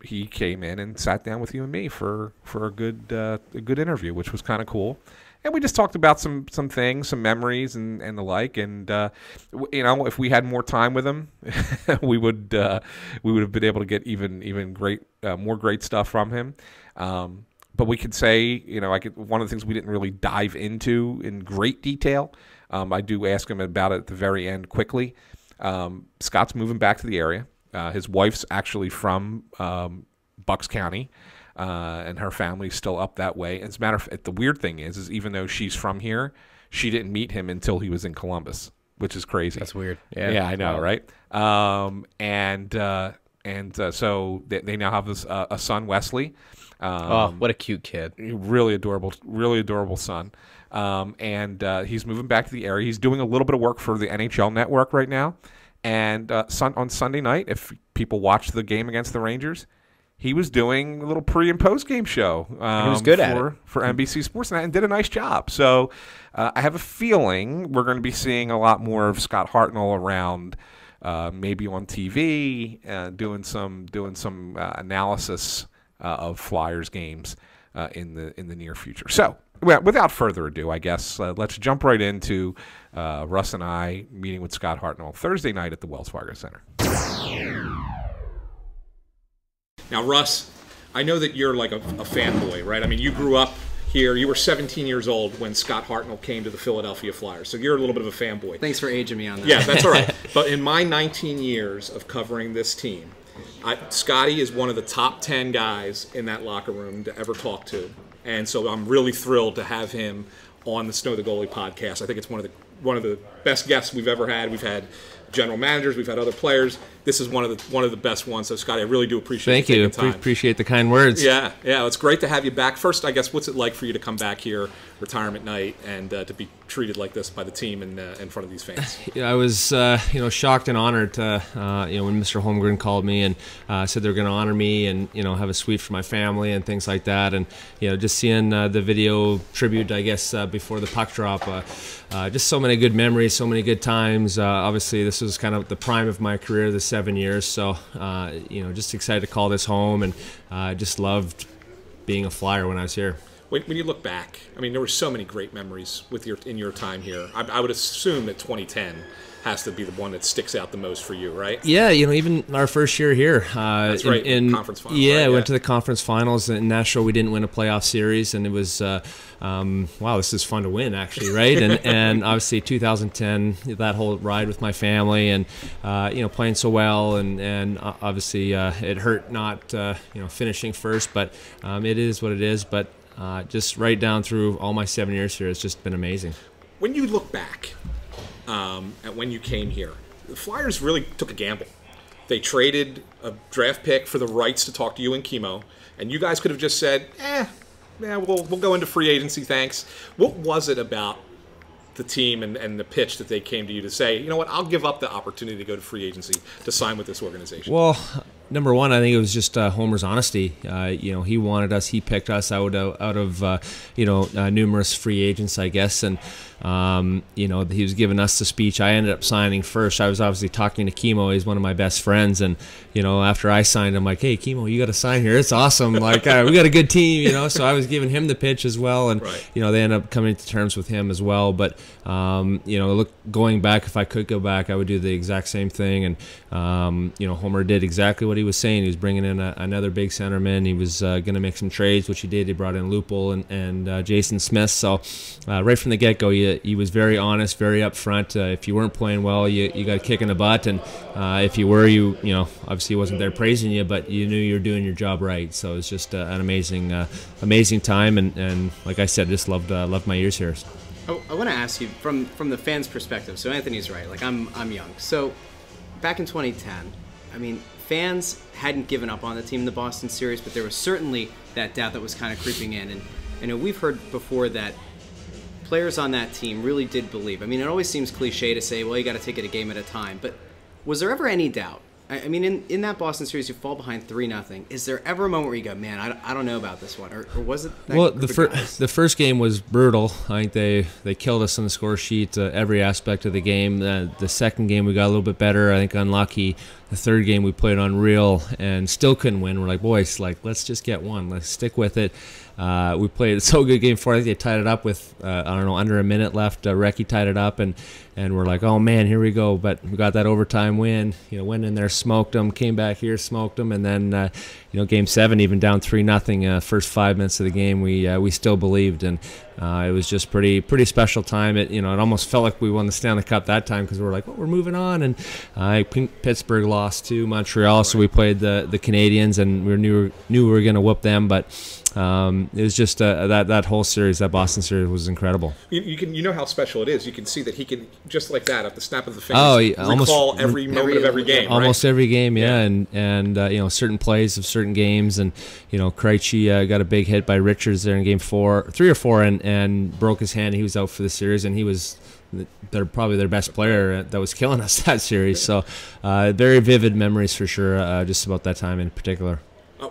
He came in and sat down with you and me for a good interview, which was kind of cool. And we just talked about some things, some memories, and the like. And if we had more time with him, we would have been able to get even more great stuff from him. But we could say, one of the things we didn't really dive into in great detail. I do ask him about it at the very end quickly. Scott's moving back to the area. His wife's actually from Bucks County, and her family's still up that way. As a matter of fact, the weird thing is even though she's from here, she didn't meet him until he was in Columbus, which is crazy. That's weird. Yeah, I know, right? So they now have a son, Wesley. What a cute kid! Really adorable son. And he's moving back to the area. He's doing a little bit of work for the NHL Network right now. And on Sunday night, if people watched the game against the Rangers, he was doing a little pre- and post-game show. He was good at it. For NBC Sports and did a nice job. So I have a feeling we're going to be seeing a lot more of Scott Hartnell around, maybe on TV, doing some analysis of Flyers games in the near future. So, well, without further ado, I guess let's jump right into Russ and I meeting with Scott Hartnell Thursday night at the Wells Fargo Center. Now, Russ, I know that you're like a fanboy, right? I mean, you grew up here. You were 17 years old when Scott Hartnell came to the Philadelphia Flyers, so you're a little bit of a fanboy. Thanks for aging me on that. Yeah, that's all right. But in my 19 years of covering this team, Scotty is one of the top 10 guys in that locker room to ever talk to. And so I'm really thrilled to have him on the Snow the Goalie podcast. I think it's one of the best guests we've ever had. We've had general managers, we've had other players. This is one of the best ones. So Scotty, I really do appreciate Thank you. Time. Appreciate the kind words. Yeah, it's great to have you back. First, I guess, what's it like for you to come back here, retirement night, and to be treated like this by the team in front of these fans? Yeah, I was shocked and honored to, when Mr. Holmgren called me and said they were going to honor me and have a suite for my family and things like that, and just seeing the video tribute, I guess, before the puck drop, just so many good memories, so many good times. Obviously, this was kind of the prime of my career, the 7 years. So just excited to call this home, and just loved being a Flyer when I was here. When you look back, I mean, there were so many great memories in your time here. I would assume that 2010 has to be the one that sticks out the most for you, right? Yeah, even our first year here. That's right, in conference finals. Yeah, right? We went to the conference finals. In Nashville, we didn't win a playoff series, and it was, wow, this is fun to win, actually, right? And obviously 2010, that whole ride with my family and, playing so well, and obviously it hurt not, finishing first, but it is what it is. But just right down through all my 7 years here, it's just been amazing. When you look back at when you came here, the Flyers really took a gamble. They traded a draft pick for the rights to talk to you and Chemo, and you guys could have just said, we'll go into free agency, thanks. What was it about the team and the pitch that they came to you to say, you know what, I'll give up the opportunity to go to free agency to sign with this organization? Well, number one, I think it was just Homer's honesty. He wanted us. He picked us out of numerous free agents, I guess, and he was giving us the speech. I ended up signing first. I was obviously talking to Chemo. He's one of my best friends, and after I signed, I'm like, hey, Chemo, you got to sign here. It's awesome. Like we got a good team, So I was giving him the pitch as well, and right. They ended up coming to terms with him as well. But going back, if I could go back, I would do the exact same thing. And Homer did exactly what he was saying. He was bringing in another big centerman. He was going to make some trades, which he did. He brought in Lupul and Jason Smith. So right from the get-go, he was very honest, very upfront. If you weren't playing well, you got a kick in the butt, and if you were, obviously he wasn't there praising you, but you knew you were doing your job right. So it was just an amazing time, and like I said, just loved my years here. I want to ask you from the fans' perspective. So Anthony's right. Like I'm young. So back in 2010, I mean, fans hadn't given up on the team in the Boston series, but there was certainly that doubt that was kind of creeping in. And we've heard before that players on that team really did believe. I mean, it always seems cliche to say, well, you got to take it a game at a time. But was there ever any doubt? I mean, in that Boston series, you fall behind 3-0. Is there ever a moment where you go, man, I don't know about this one? Or was it that well, the first game was brutal. I think they killed us on the score sheet, every aspect of the game. The second game, we got a little bit better. I think unlucky. The third game, we played unreal and still couldn't win. We're like, boys, let's just get one. Let's stick with it. We played a so good game for. I think they tied it up with under a minute left. Recchi tied it up, and we're like, oh man, here we go. But we got that overtime win. Went in there, smoked them, came back here, smoked them, and then Game 7, even down 3-0. First 5 minutes of the game, we still believed, and it was just pretty special time. It almost felt like we won the Stanley Cup that time because we were like, well, we're moving on. And Pittsburgh lost to Montreal, so we played the Canadiens, and we knew we were going to whoop them, but. It was just that whole series, that Boston series, was incredible. You know how special it is. You can see that he can, just like that, at the snap of the fingers, recall every moment of every game. Almost right? every game, yeah. And certain plays of certain games, and Krejci got a big hit by Richards there in Game 3 or 4, and broke his hand. He was out for the series, and he was. They're probably their best player that was killing us that series. So, very vivid memories for sure. Just about that time in particular.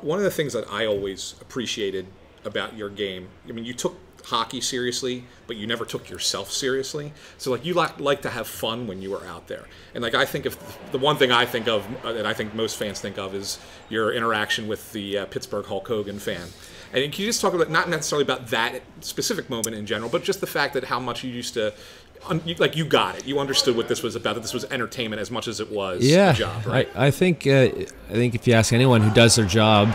One of the things that I always appreciated about your game, I mean, you took hockey seriously, but you never took yourself seriously. So, you like to have fun when you were out there. And, I think if the one thing I think of, and I think most fans think of, is your interaction with the Pittsburgh Hulk Hogan fan. And can you just talk about, not necessarily about that specific moment in general, but just the fact that how much you used to, you got it. You understood what this was about, that this was entertainment as much as it was a job, right? I think if you ask anyone who does their job,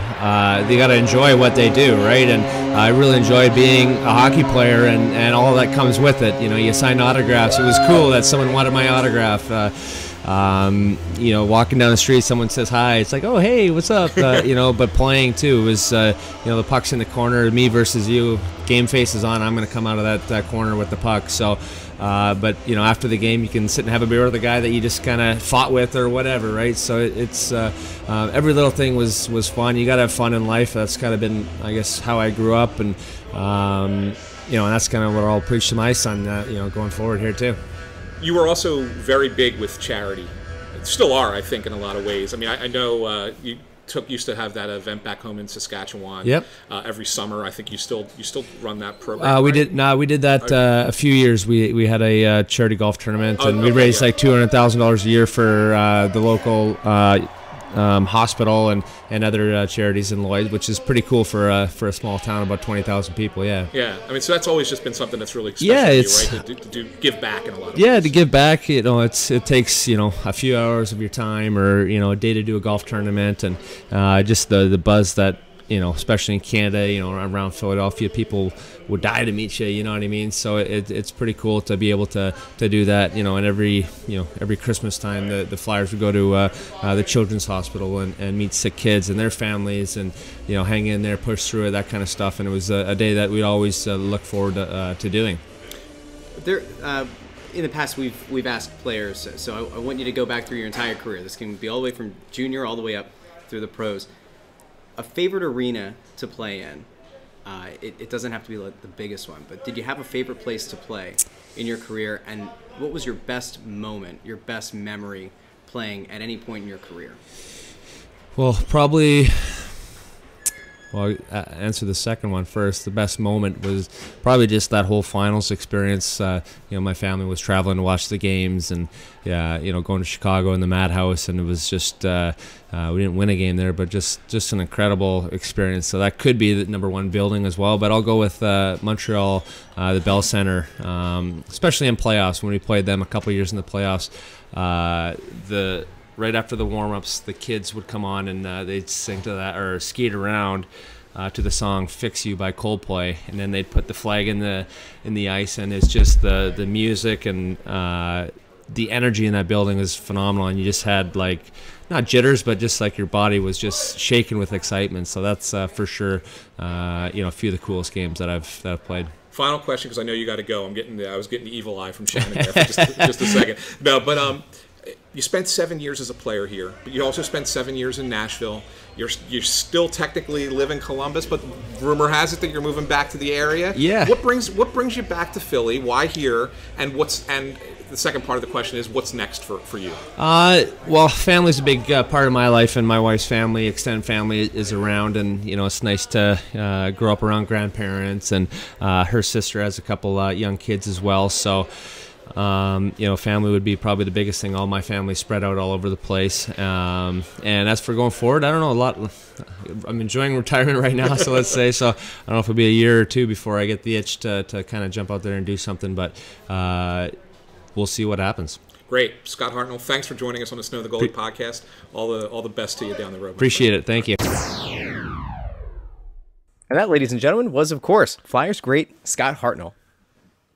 they got to enjoy what they do, right? And I really enjoyed being a hockey player and all that comes with it. You sign autographs. It was cool that someone wanted my autograph. you know, walking down the street, someone says hi. It's like, oh, hey, what's up? You know, but playing too, it was, you know, the puck's in the corner, me versus you. Game face is on. I'm going to come out of that corner with the puck. So, but, you know, after the game, you can sit and have a beer with the guy that you just kind of fought with or whatever, right? So it's every little thing was fun. You got to have fun in life. That's kind of been, I guess, how I grew up. And, you know, and that's kind of what I'll preach to my son, you know, going forward here too. You were also very big with charity. Still are, I think, in a lot of ways. I mean, I know you used to have that event back home in Saskatchewan. Yep. Every summer. I think you still run that program. We right? we did that a few years. We had a charity golf tournament, and we raised like $200,000 a year for the local hospital and other charities in Lloyd, which is pretty cool for a small town, about 20,000 people. Yeah. Yeah. I mean, so that's always just been something that's really special yeah, to it's, you, right? To give back in a lot of yeah, ways. to give back. You know, it takes, you know, a few hours of your time, or, you know, a day to do a golf tournament, and just the buzz that, you know, especially in Canada, you know, around Philadelphia, people would die to meet you, you know what I mean? So it's pretty cool to be able to do that, you know, and every Christmas time the Flyers would go to the Children's Hospital and meet sick kids and their families, and, you know, hang in there, push through it, that kind of stuff. And it was a day that we'd always look forward to doing. There, in the past, we've asked players, so I want you to go back through your entire career. This can be all the way from junior all the way up through the pros. A favorite arena to play in. It doesn't have to be like the biggest one, but did you have a favorite place to play in your career, and what was your best moment, your best memory playing at any point in your career? Well, probably... Well, I'll answer the second one first. The best moment was probably just that whole finals experience. You know, my family was traveling to watch the games, and you know, going to Chicago in the Madhouse, and it was just we didn't win a game there, but just an incredible experience. So that could be the -- building as well. But I'll go with Montreal, the Bell Center, especially in playoffs when we played them a couple years in the playoffs. Right after the warm-ups, the kids would come on and they'd sing to that, or skate around to the song "Fix You" by Coldplay, and then they'd put the flag in the ice, and it's just the music and the energy in that building was phenomenal, and you just had, like, not jitters, but just like your body was just shaking with excitement. So that's for sure, you know, a few of the coolest games that I've played. Final question, because I know you got to go. I was getting the evil eye from Shannon there for just a second. No, but you spent 7 years as a player here, but you also spent 7 years in Nashville. You still technically live in Columbus, but rumor has it that you're moving back to the area. Yeah. What brings you back to Philly? Why here? And the second part of the question is, what's next for you? Well, family's a big part of my life, and my wife's family, extended family, is around, and, you know, it's nice to grow up around grandparents, and her sister has a couple young kids as well. So, you know, family would be probably the biggest thing. All my family spread out all over the place. And as for going forward, I don't know, a lot. I'm enjoying retirement right now, so let's say. So I don't know if it'll be a year or two before I get the itch to kind of jump out there and do something, but we'll see what happens. Great. Scott Hartnell, thanks for joining us on the Snow The Goalie podcast. All the best to you down the road. Appreciate it. Thank you. And that, ladies and gentlemen, was, of course, Flyers great Scott Hartnell.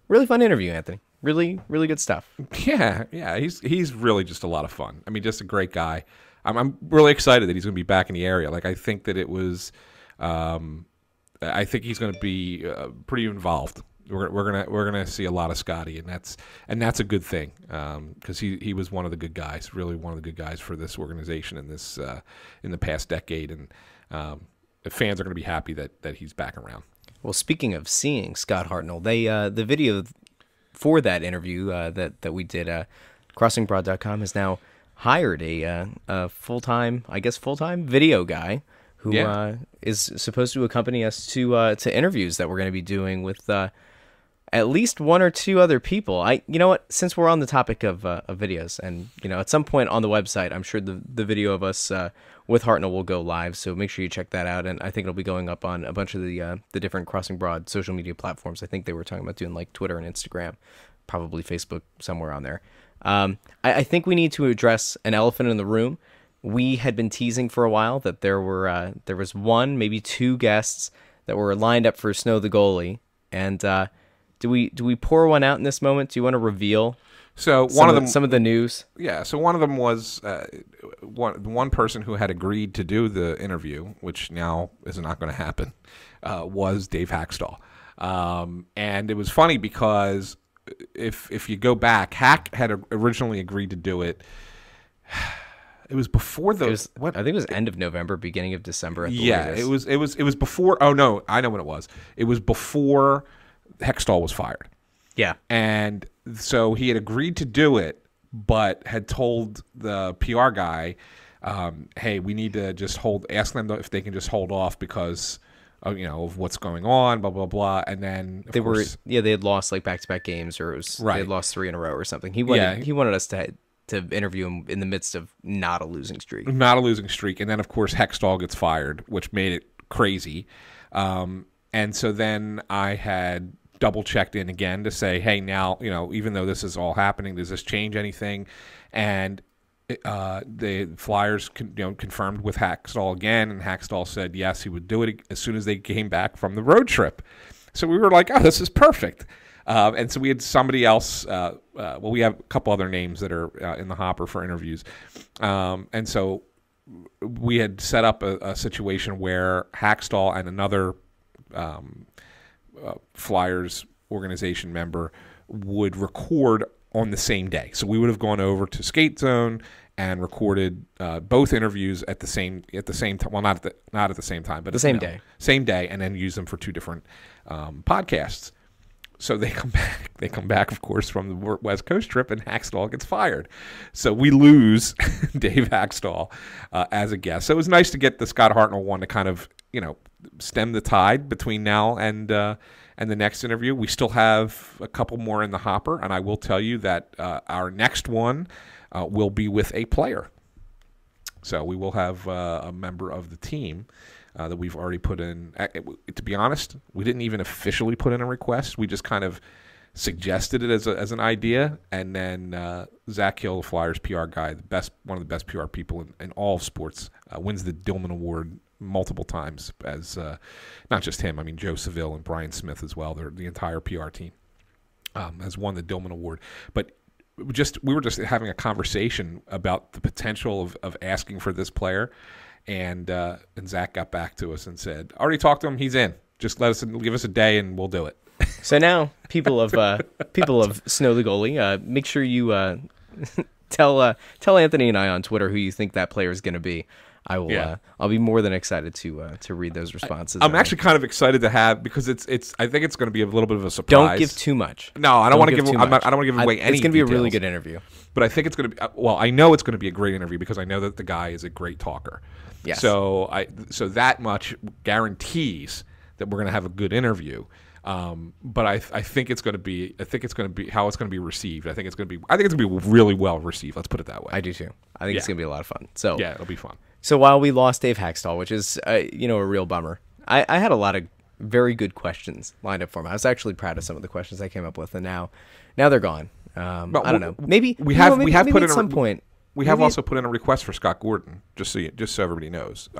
Really fun interview, Anthony. Really, really good stuff. Yeah. He's really just a lot of fun. I mean, just a great guy. I'm really excited that he's going to be back in the area. Like, I think that it was, I think he's going to be pretty involved. We're gonna see a lot of Scotty, and that's a good thing, because he was one of the good guys, really one of the good guys for this organization in this in the past decade, and the fans are going to be happy that he's back around. Well, speaking of seeing Scott Hartnell, they the video for that interview that we did, crossingbroad.com has now hired a full-time video guy who is supposed to accompany us to interviews that we're going to be doing with at least one or two other people. You know what? Since we're on the topic of videos, and, you know, at some point on the website, I'm sure the video of us with Hartnell will go live. So make sure you check that out. And I think it'll be going up on a bunch of the different Crossing Broad social media platforms. I think they were talking about doing like Twitter and Instagram, probably Facebook, somewhere on there. I think we need to address an elephant in the room. We had been teasing for a while that there was one, maybe two guests that were lined up for Snow the Goalie, and do we pour one out in this moment? Do you want to reveal So one of them, some of the news. yeah. So one of them was one person who had agreed to do the interview, which now is not going to happen, was Dave Hackstall. And it was funny because if you go back, Hack had originally agreed to do it. It was before the I think it was end of November, beginning of December. At the latest. It was before. Oh no, I know what it was. It was before Hextall was fired. Yeah, and so he had agreed to do it, but had told the PR guy, "Hey, we need to just ask them if they can just hold off because of what's going on, blah blah blah." And then they had lost like back-to-back games, or they had lost 3 in a row or something. He wanted us to interview him in the midst of not a losing streak. Not a losing streak, and then of course Hextall gets fired, which made it crazy. And so then I had double checked in again to say, hey, now, even though this is all happening, does this change anything? And the Flyers confirmed with Hackstall again, and Hackstall said yes, he would do it as soon as they came back from the road trip. So we were like, oh, this is perfect. And so we had somebody else. We have a couple other names that are in the hopper for interviews. And so we had set up a situation where Hackstall and another Flyers organization member would record on the same day. So we would have gone over to Skate Zone and recorded both interviews at the same time. Well, not at the same time, but the same day. Same day, and then use them for 2 different podcasts. So they come back. They come back, of course, from the West Coast trip, and Hackstall gets fired. So we lose Dave Hackstall as a guest. So it was nice to get the Scott Hartnell one to kind of stem the tide between now and the next interview. We still have a couple more in the hopper, and I will tell you that our next one will be with a player. So we will have a member of the team that we've already put in. To be honest, we didn't even officially put in a request. We just kind of suggested it as an idea, and then Zach Hill, the Flyers PR guy, one of the best PR people in all of sports, wins the Dillman Award multiple times. As not just him, I mean Joe Seville and Brian Smith as well. They're the entire PR team has won the Dillman Award. But we were just having a conversation about the potential of asking for this player. And Zach got back to us and said, "Already talked to him. He's in. Just give us a day, and we'll do it." So now, people of Snow the Goalie, make sure you tell Anthony and I on Twitter who you think that player is going to be. I will. Yeah. I'll be more than excited to read those responses. I'm actually kind of excited to have, because it's. I think it's going to be a little bit of a surprise. Don't give too much. No, I don't want to give. I don't want to give away any. It's going to be details, a really good interview. But I think it's going to be. Well, I know it's going to be a great interview because I know that the guy is a great talker. Yes. So that much guarantees that we're going to have a good interview. But I think it's going to be. I think it's going to be how it's going to be received. I think it's going to be really well received. Let's put it that way. I do too. I think it's going to be a lot of fun. So yeah, it'll be fun. So while we lost Dave Hackstall, which is a real bummer, I had a lot of very good questions lined up for him. I was actually proud of some of the questions I came up with, and now they're gone. I don't know. Maybe we have put in at some point. We have also put in a request for Scott Gordon, just so everybody knows.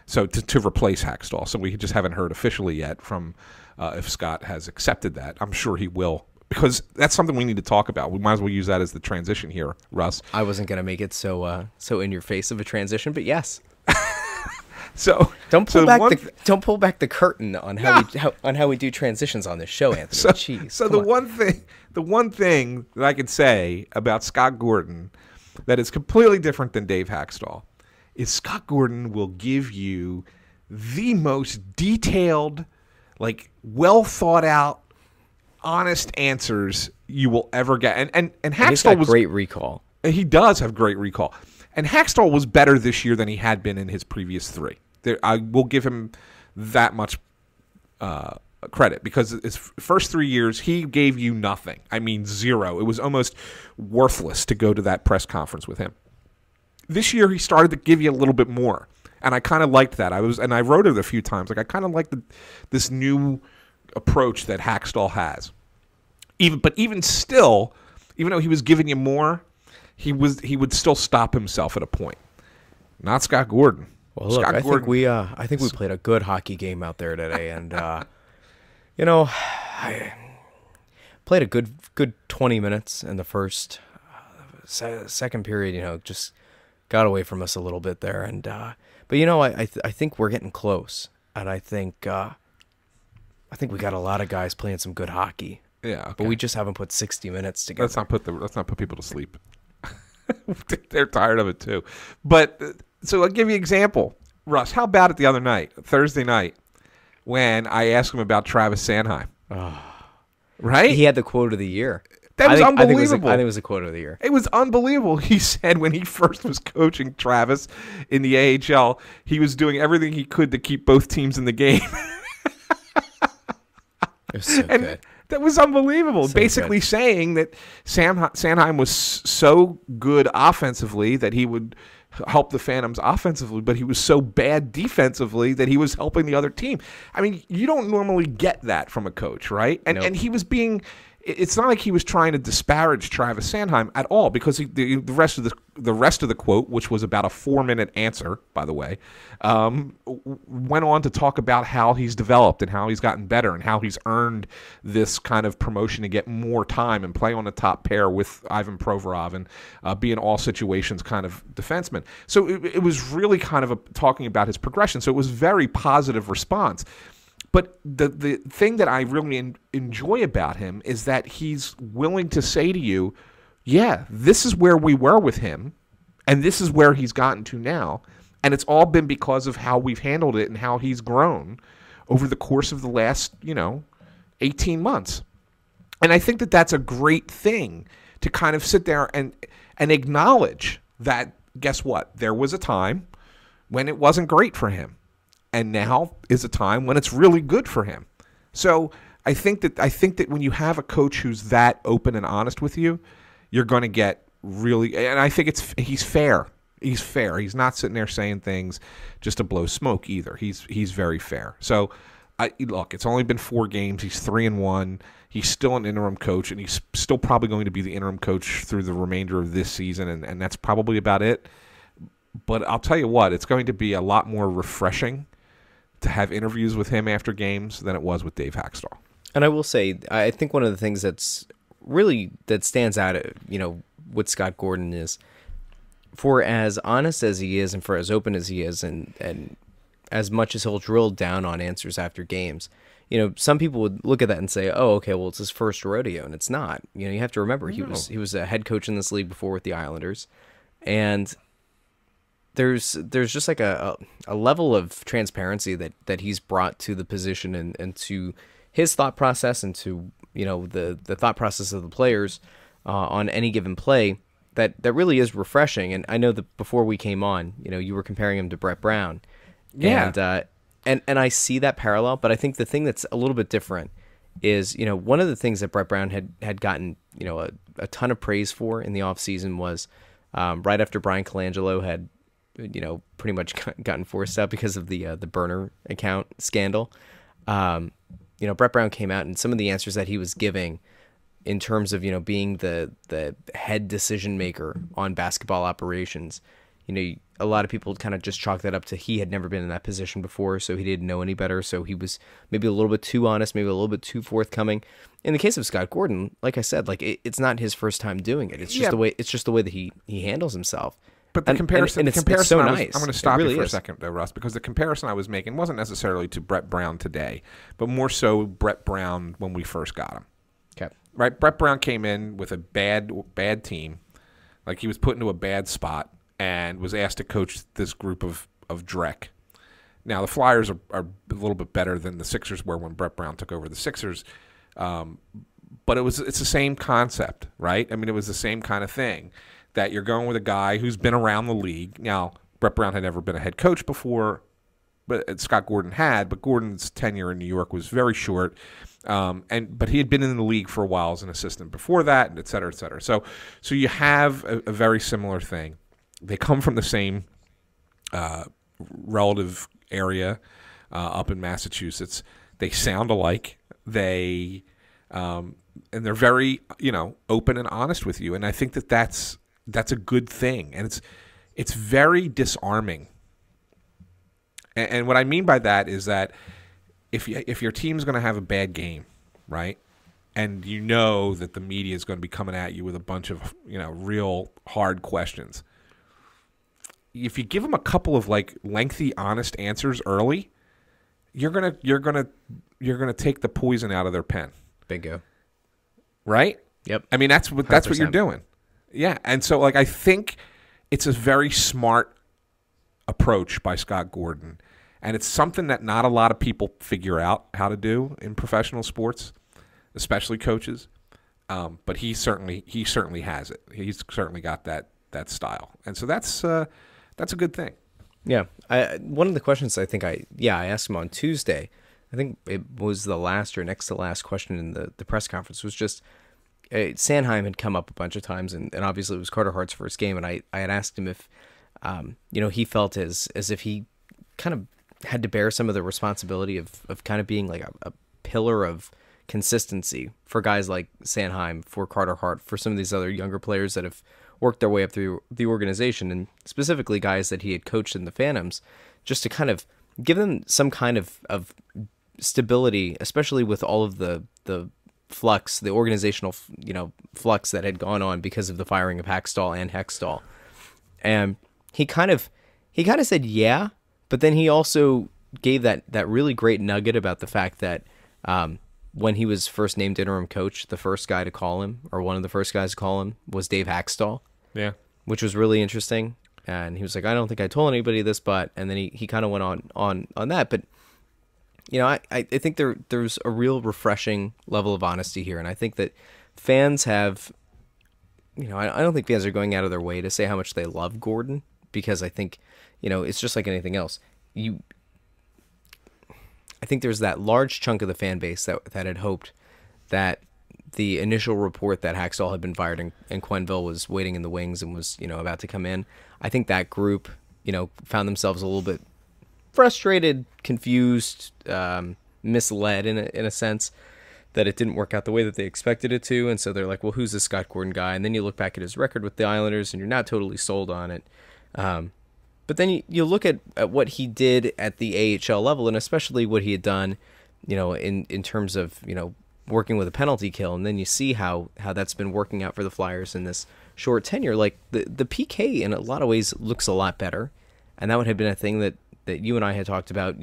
So to replace Hackstall. So we just haven't heard officially yet from if Scott has accepted that. I'm sure he will, because that's something we need to talk about. We might as well use that as the transition here, Russ. I wasn't going to make it so in your face of a transition, but yes. So don't pull back the curtain on how we do transitions on this show, Anthony. Jeez, so the one thing that I could say about Scott Gordon that is completely different than Dave Hackstall is Scott Gordon will give you the most detailed, well thought out, honest answers you will ever get. And Hackstall was great recall. He does have great recall. And Hackstall was better this year than he had been in his previous 3. I will give him that much credit, because his first 3 years he gave you nothing. I mean, zero. It was almost worthless to go to that press conference with him. This year he started to give you a little bit more, and I kind of liked that. I wrote it a few times. I kind of liked this new approach that Hackstall has. Even still, even though he was giving you more, he would still stop himself at a point. Not Scott Gordon. Well, look, I think we played a good hockey game out there today, and played a good 20 minutes in the first. Second period, just got away from us a little bit there, and but I think we're getting close, and I think we got a lot of guys playing some good hockey. Yeah, okay. But we just haven't put 60 minutes together. Let's not put people to sleep. They're tired of it too. But so I'll give you an example. Russ, how about it the other night, Thursday night, when I asked him about Travis Sanheim? Right? He had the quote of the year. That was unbelievable. I think it was a quote of the year. It was unbelievable. He said when he first was coaching Travis in the AHL, he was doing everything he could to keep both teams in the game. It was so good. That was unbelievable. So basically good. saying that Sanheim was so good offensively that he would help the Phantoms offensively, but he was so bad defensively that he was helping the other team. I mean, you don't normally get that from a coach, right? And he was being... It's not like he was trying to disparage Travis Sanheim at all, because the rest of the quote, which was about a 4-minute answer, by the way, went on to talk about how he's developed and how he's gotten better and how he's earned this kind of promotion to get more time and play on the top pair with Ivan Provorov and be in all situations kind of defenseman. So it was really kind of talking about his progression. So it was very positive response. But the thing that I really enjoy about him is that he's willing to say to you, yeah, this is where we were with him, and this is where he's gotten to now, and it's all been because of how we've handled it and how he's grown over the course of the last, 18 months. And I think that that's a great thing to kind of sit there and acknowledge that, guess what, there was a time when it wasn't great for him. And now is a time when it's really good for him. So I think that when you have a coach who's that open and honest with you, you're going to get really. And I think he's fair. He's fair. He's not sitting there saying things just to blow smoke either. He's very fair. So look, it's only been 4 games. He's 3-1. He's still an interim coach, and he's still probably going to be the interim coach through the remainder of this season, and that's probably about it. But I'll tell you what, it's going to be a lot more refreshing to have interviews with him after games than it was with Dave Hackstall. And I will say, I think one of the things that stands out, with Scott Gordon is, for as honest as he is and for as open as he is, and as much as he'll drill down on answers after games, some people would look at that and say, oh, okay, well, it's his first rodeo, and it's not. You have to remember, he was a head coach in this league before with the Islanders, and there's just like a level of transparency that he's brought to the position and to his thought process and to the thought process of the players on any given play that really is refreshing. And I know that before we came on, you were comparing him to Brett Brown. Yeah. And I see that parallel, but I think the thing that's a little bit different is, one of the things that Brett Brown had gotten, a ton of praise for in the offseason was right after Brian Colangelo had pretty much gotten forced out because of the burner account scandal. Brett Brown came out, and some of the answers that he was giving in terms of, being the head decision maker on basketball operations, a lot of people kind of just chalk that up to he had never been in that position before, so he didn't know any better. So he was maybe a little bit too honest, maybe a little bit too forthcoming. In the case of Scott Gordon, like I said, it's not his first time doing it. It's just the way that he handles himself. But the comparison, it's so nice. I'm going to stop really you for a second, though, Russ, because the comparison I was making wasn't necessarily to Brett Brown today, but more so Brett Brown when we first got him. Okay. Right? Brett Brown came in with a bad team, like he was put into a bad spot, and was asked to coach this group of Drek. Now, the Flyers are a little bit better than the Sixers were when Brett Brown took over the Sixers, but it's the same concept, right? I mean, it was the same kind of thing, that you're going with a guy who's been around the league. Now, Brett Brown had never been a head coach before, but Scott Gordon had. But Gordon's tenure in New York was very short, but he had been in the league for a while as an assistant before that, and et cetera, et cetera. So you have a very similar thing. They come from the same relative area up in Massachusetts. They sound alike. And they're very open and honest with you, and I think that's a good thing, and it's very disarming. And what I mean by that is that if your team's going to have a bad game, right, and you know that the media is going to be coming at you with a bunch of, real hard questions. If you give them a couple of like lengthy, honest answers early, you're gonna take the poison out of their pen. Bingo. Right? Yep. I mean, that's what you're 100%. doing. Yeah, and so like I think it's a very smart approach by Scott Gordon, and it's something that not a lot of people figure out how to do in professional sports, especially coaches. But he certainly has it. He's certainly got that style, and so that's a good thing. Yeah. One of the questions I asked him on Tuesday, I think it was the last or next to last question in the press conference, was just Sanheim had come up a bunch of times, and obviously it was Carter Hart's first game, and I had asked him if he felt as if he kind of had to bear some of the responsibility of kind of being like a pillar of consistency for guys like Sanheim, for Carter Hart, for some of these other younger players that have worked their way up through the organization, and specifically guys that he had coached in the Phantoms, just to kind of give them some kind of stability, especially with all of the flux, the organizational flux that had gone on because of the firing of Hackstall and Hextall. And he kind of said yeah, but then he also gave that really great nugget about the fact that when he was first named interim coach, the first guy to call him, or one of the first guys to call him, was Dave Hackstall. Yeah. Which was really interesting. And he was like, I don't think I told anybody this, but, and then he kind of went on that. But, I think there's a real refreshing level of honesty here. And I think that fans have, I don't think fans are going out of their way to say how much they love Gordon, because I think, it's just like anything else. I think there's that large chunk of the fan base that had hoped that the initial report that Hackstall had been fired and Quenneville was waiting in the wings and was, about to come in. I think that group, found themselves a little bit frustrated, confused, misled in a sense that it didn't work out the way that they expected it to. And so they're like, well, who's this Scott Gordon guy? And then you look back at his record with the Islanders and you're not totally sold on it. But then you look at what he did at the AHL level, and especially what he had done, in terms of, working with a penalty kill, and then you see how that's been working out for the Flyers in this short tenure. Like the PK in a lot of ways looks a lot better, and that would have been a thing that you and I had talked about.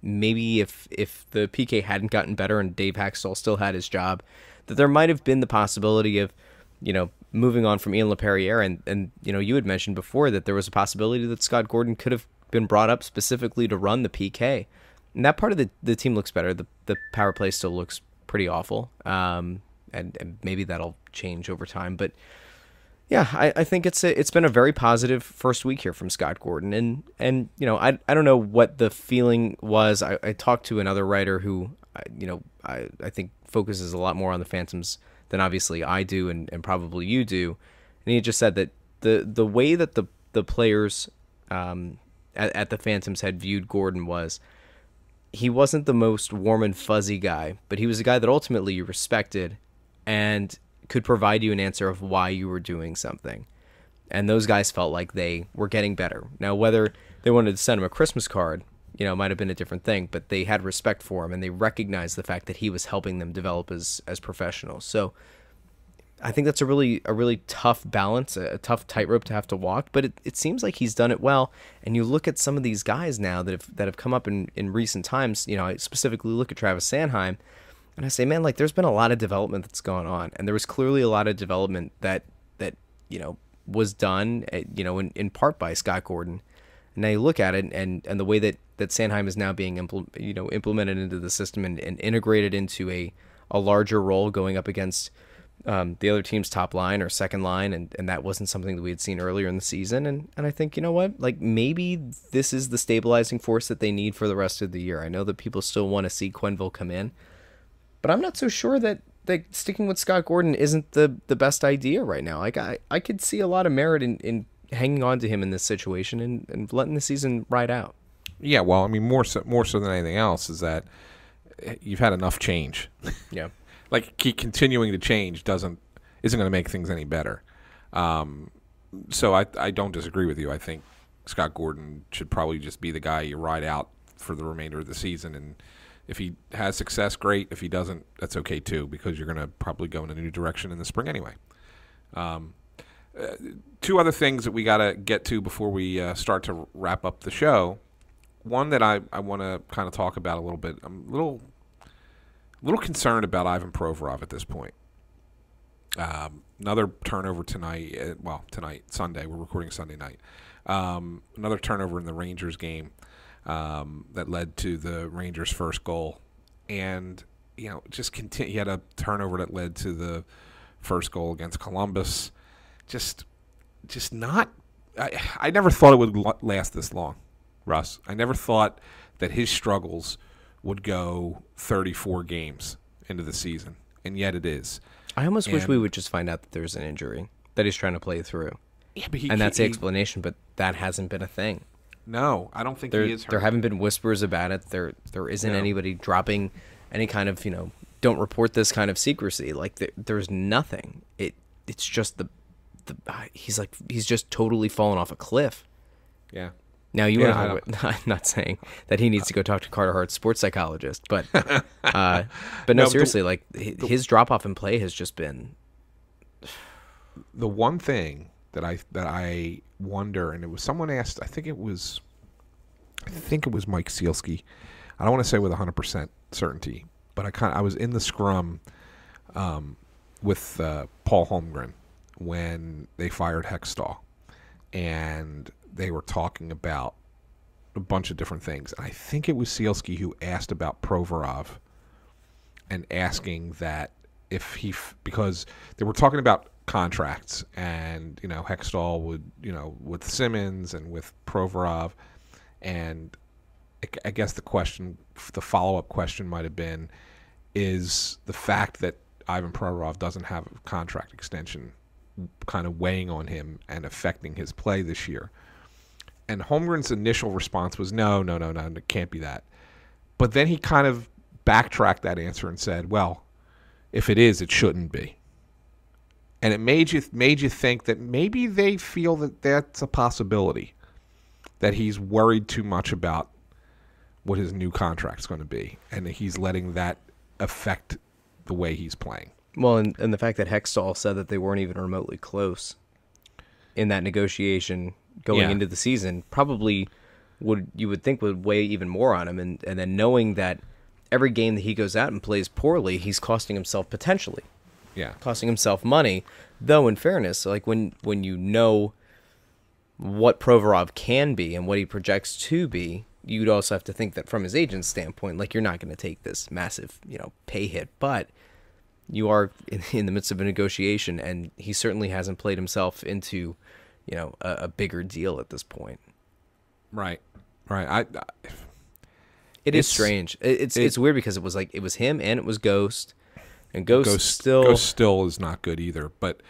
Maybe if the PK hadn't gotten better and Dave Hackstall still had his job, that there might have been the possibility of, moving on from Ian LaPerriere, and you had mentioned before that there was a possibility that Scott Gordon could have been brought up specifically to run the PK, and that part of the team looks better. The power play still looks pretty awful, and maybe that'll change over time. But yeah, I think it's been a very positive first week here from Scott Gordon, and I don't know what the feeling was. I talked to another writer who I think focuses a lot more on the Phantoms than obviously I do and probably you do, and he just said that the way that the players at the Phantoms had viewed Gordon was, he wasn't the most warm and fuzzy guy, but he was a guy that ultimately you respected and could provide you an answer of why you were doing something. And those guys felt like they were getting better. Now, whether they wanted to send him a Christmas card, might have been a different thing, but they had respect for him and they recognized the fact that he was helping them develop as professionals. So I think that's a really tough balance, a tough tightrope to have to walk, but it seems like he's done it well. And you look at some of these guys now that have come up in recent times, I specifically look at Travis Sanheim, and I say, man, like there's been a lot of development that's gone on, and there was clearly a lot of development that was done, in part by Scott Gordon. And now you look at it, and the way that Sanheim is now being implemented into the system and integrated into a larger role going up against the other team's top line or second line, and that wasn't something that we had seen earlier in the season. And I think, like maybe this is the stabilizing force that they need for the rest of the year. I know that people still want to see Quenneville come in, but I'm not so sure that sticking with Scott Gordon isn't the best idea right now. Like I could see a lot of merit in hanging on to him in this situation and letting the season ride out. Yeah, well, I mean, more so than anything else is that you've had enough change. Yeah. Like continuing to change isn't going to make things any better. So I don't disagree with you. I think Scott Gordon should probably just be the guy you ride out for the remainder of the season and If he has success, great. If he doesn't, that's okay too, because you're going to probably go in a new direction in the spring anyway. Two other things that we got to get to before we start to wrap up the show. One that I want to kind of talk about a little bit. I'm a little concerned about Ivan Provorov at this point. Another turnover tonight. Sunday. We're recording Sunday night. Another turnover in the Rangers game that led to the Rangers' first goal, and he had a turnover that led to the first goal against Columbus. Just not. I never thought it would last this long, Russ. I never thought that his struggles would go 34 games into the season, and yet it is. I almost wish we would just find out that there's an injury that he's trying to play through. Yeah, but that's the explanation, but that hasn't been a thing. No, I don't think he is hurt. There haven't been whispers about it. There isn't anybody dropping any kind of, don't report this kind of secrecy. Like there's nothing. It's just he's just totally fallen off a cliff. Yeah. Now I'm not saying that he needs to go talk to Carter Hart's sports psychologist, but seriously, his drop off in play has just been. The one thing that I wonder, and it was someone asked, I think it was Mike Sealski. I don't want to say with 100% certainty, but I was in the scrum with Paul Holmgren when they fired Hextall, and they were talking about a bunch of different things. I think it was Sealski who asked about Provorov and asking that because they were talking about contracts and, Hextall would, with Simmons and with Provorov. And I guess the follow-up question might have been, is the fact that Ivan Provorov doesn't have a contract extension kind of weighing on him and affecting his play this year? And Holmgren's initial response was, no, it can't be that. But then he kind of backtracked that answer and said, well, if it is, it shouldn't be. And it made you think that maybe they feel that that's a possibility, that he's worried too much about what his new contract's going to be, and that he's letting that affect the way he's playing. Well, and the fact that Hextall said that they weren't even remotely close in that negotiation going into the season probably would weigh even more on him, and then knowing that every game that he goes out and plays poorly, he's costing himself potentially. Yeah. Costing himself money, though in fairness, like when you know what Provorov can be and what he projects to be, you'd also have to think that from his agent's standpoint, like, you're not going to take this massive, pay hit, but you are in the midst of a negotiation, and he certainly hasn't played himself into, a bigger deal at this point. Right. It is strange. It's weird because it was him and it was Ghost. And Ghost still is not good either. But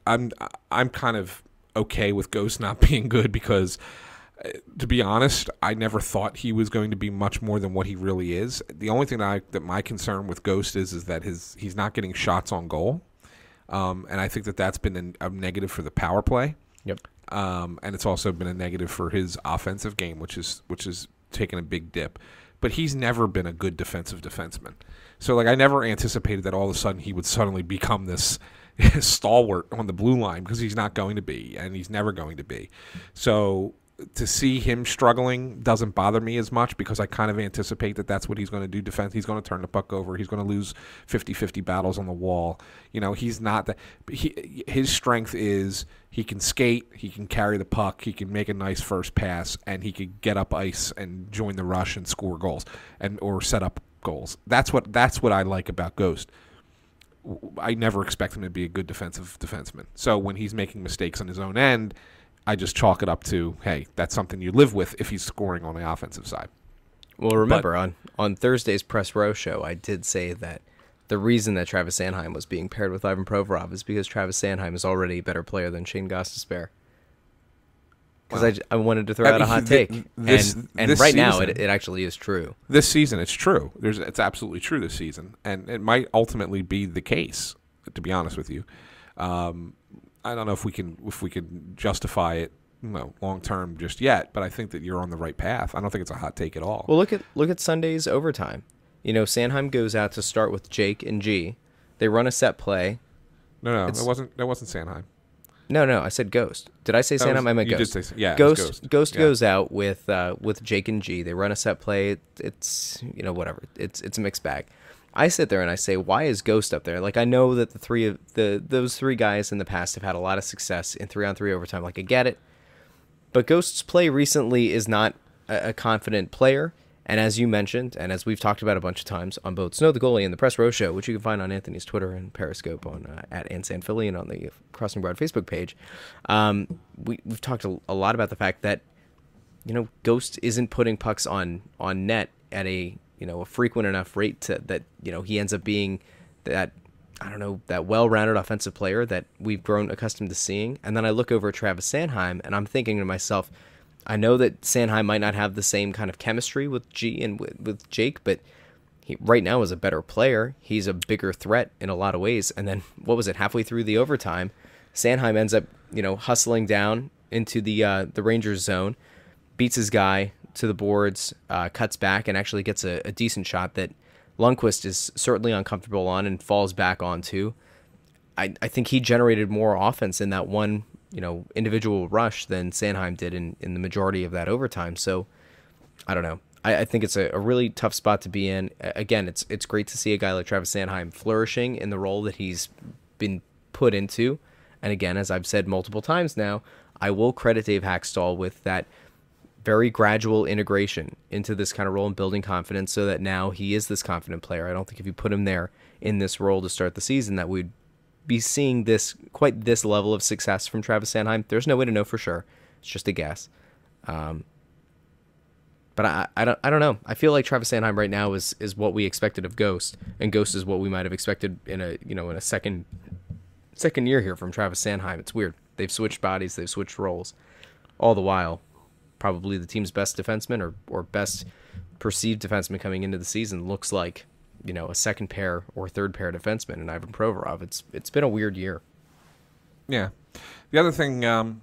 I'm kind of okay with Ghost not being good because, to be honest, I never thought he was going to be much more than what he really is. The only thing that my concern with Ghost is that he's not getting shots on goal, and I think that's been a negative for the power play. Yep. And it's also been a negative for his offensive game, which is taken a big dip. But he's never been a good defensive defenseman. So, I never anticipated that all of a sudden he would suddenly become this stalwart on the blue line, because he's not going to be, and he's never going to be. So to see him struggling doesn't bother me as much, because I kind of anticipate that that's what he's going to do. Defense, he's going to turn the puck over. He's going to lose 50-50 battles on the wall. He's not that. His strength is he can skate, he can carry the puck, he can make a nice first pass, and he could get up ice and join the rush and score goals or set up goals. That's what I like about Ghost. I never expect him to be a good defensive defenseman. So when he's making mistakes on his own end, I just chalk it up to, hey, that's something you live with if he's scoring on the offensive side. Well, remember, on Thursday's Press Row show, I did say that the reason that Travis Sanheim was being paired with Ivan Provorov is because Travis Sanheim is already a better player than Shane Gostisbehere. Because I wanted to throw out a hot take. And right season, now, it actually is true. This season, it's true. It's absolutely true this season. And it might ultimately be the case, to be honest with you. I don't know if we can justify it long term just yet, but I think that you're on the right path. I don't think it's a hot take at all. Well, look at Sunday's overtime. You know, Sanheim goes out to start with Jake and G. They run a set play. No, that wasn't Sanheim. No, I said Ghost. Did I say Sanheim? I meant Ghost. You did say, yeah. Ghost Yeah. goes out with Jake and G. They run a set play. It's whatever. It's a mixed bag. I sit there and I say, why is Ghost up there? Like, I know that those three guys in the past have had a lot of success in 3-on-3 overtime. Like, I get it. But Ghost's play recently is not a confident player. And as you mentioned, and as we've talked about a bunch of times on both Snow the Goalie and the Press Row Show, which you can find on Anthony's Twitter and Periscope on at @SanFilippo and on the Crossing Broad Facebook page, we've talked a lot about the fact that, you know, Ghost isn't putting pucks on net at a frequent enough rate that he ends up being that, I don't know, that well-rounded offensive player that we've grown accustomed to seeing. And then I look over at Travis Sanheim and I'm thinking to myself, I know that Sanheim might not have the same kind of chemistry with G and with Jake, but he right now is a better player. He's a bigger threat in a lot of ways. And then, what was it, halfway through the overtime, Sanheim ends up, hustling down into the Rangers zone, beats his guy to the boards, cuts back, and actually gets a decent shot that Lundqvist is certainly uncomfortable on and falls back onto. I think he generated more offense in that one individual rush than Sanheim did in the majority of that overtime. So I don't know. I think it's a really tough spot to be in. Again, it's great to see a guy like Travis Sanheim flourishing in the role that he's been put into. And again, as I've said multiple times now, I will credit Dave Hackstall with that very gradual integration into this kind of role and building confidence so that now he is this confident player. I don't think if you put him there in this role to start the season that we'd be seeing this level of success from Travis Sanheim. There's no way to know for sure. It's just a guess. But I don't know. I feel like Travis Sanheim right now is what we expected of Ghost, and Ghost is what we might have expected in a second year here from Travis Sanheim. It's weird. They've switched bodies, they've switched roles, all the while probably the team's best defenseman or best perceived defenseman coming into the season looks like a second pair or third pair defenseman in Ivan Provorov. It's been a weird year. Yeah. The other thing, and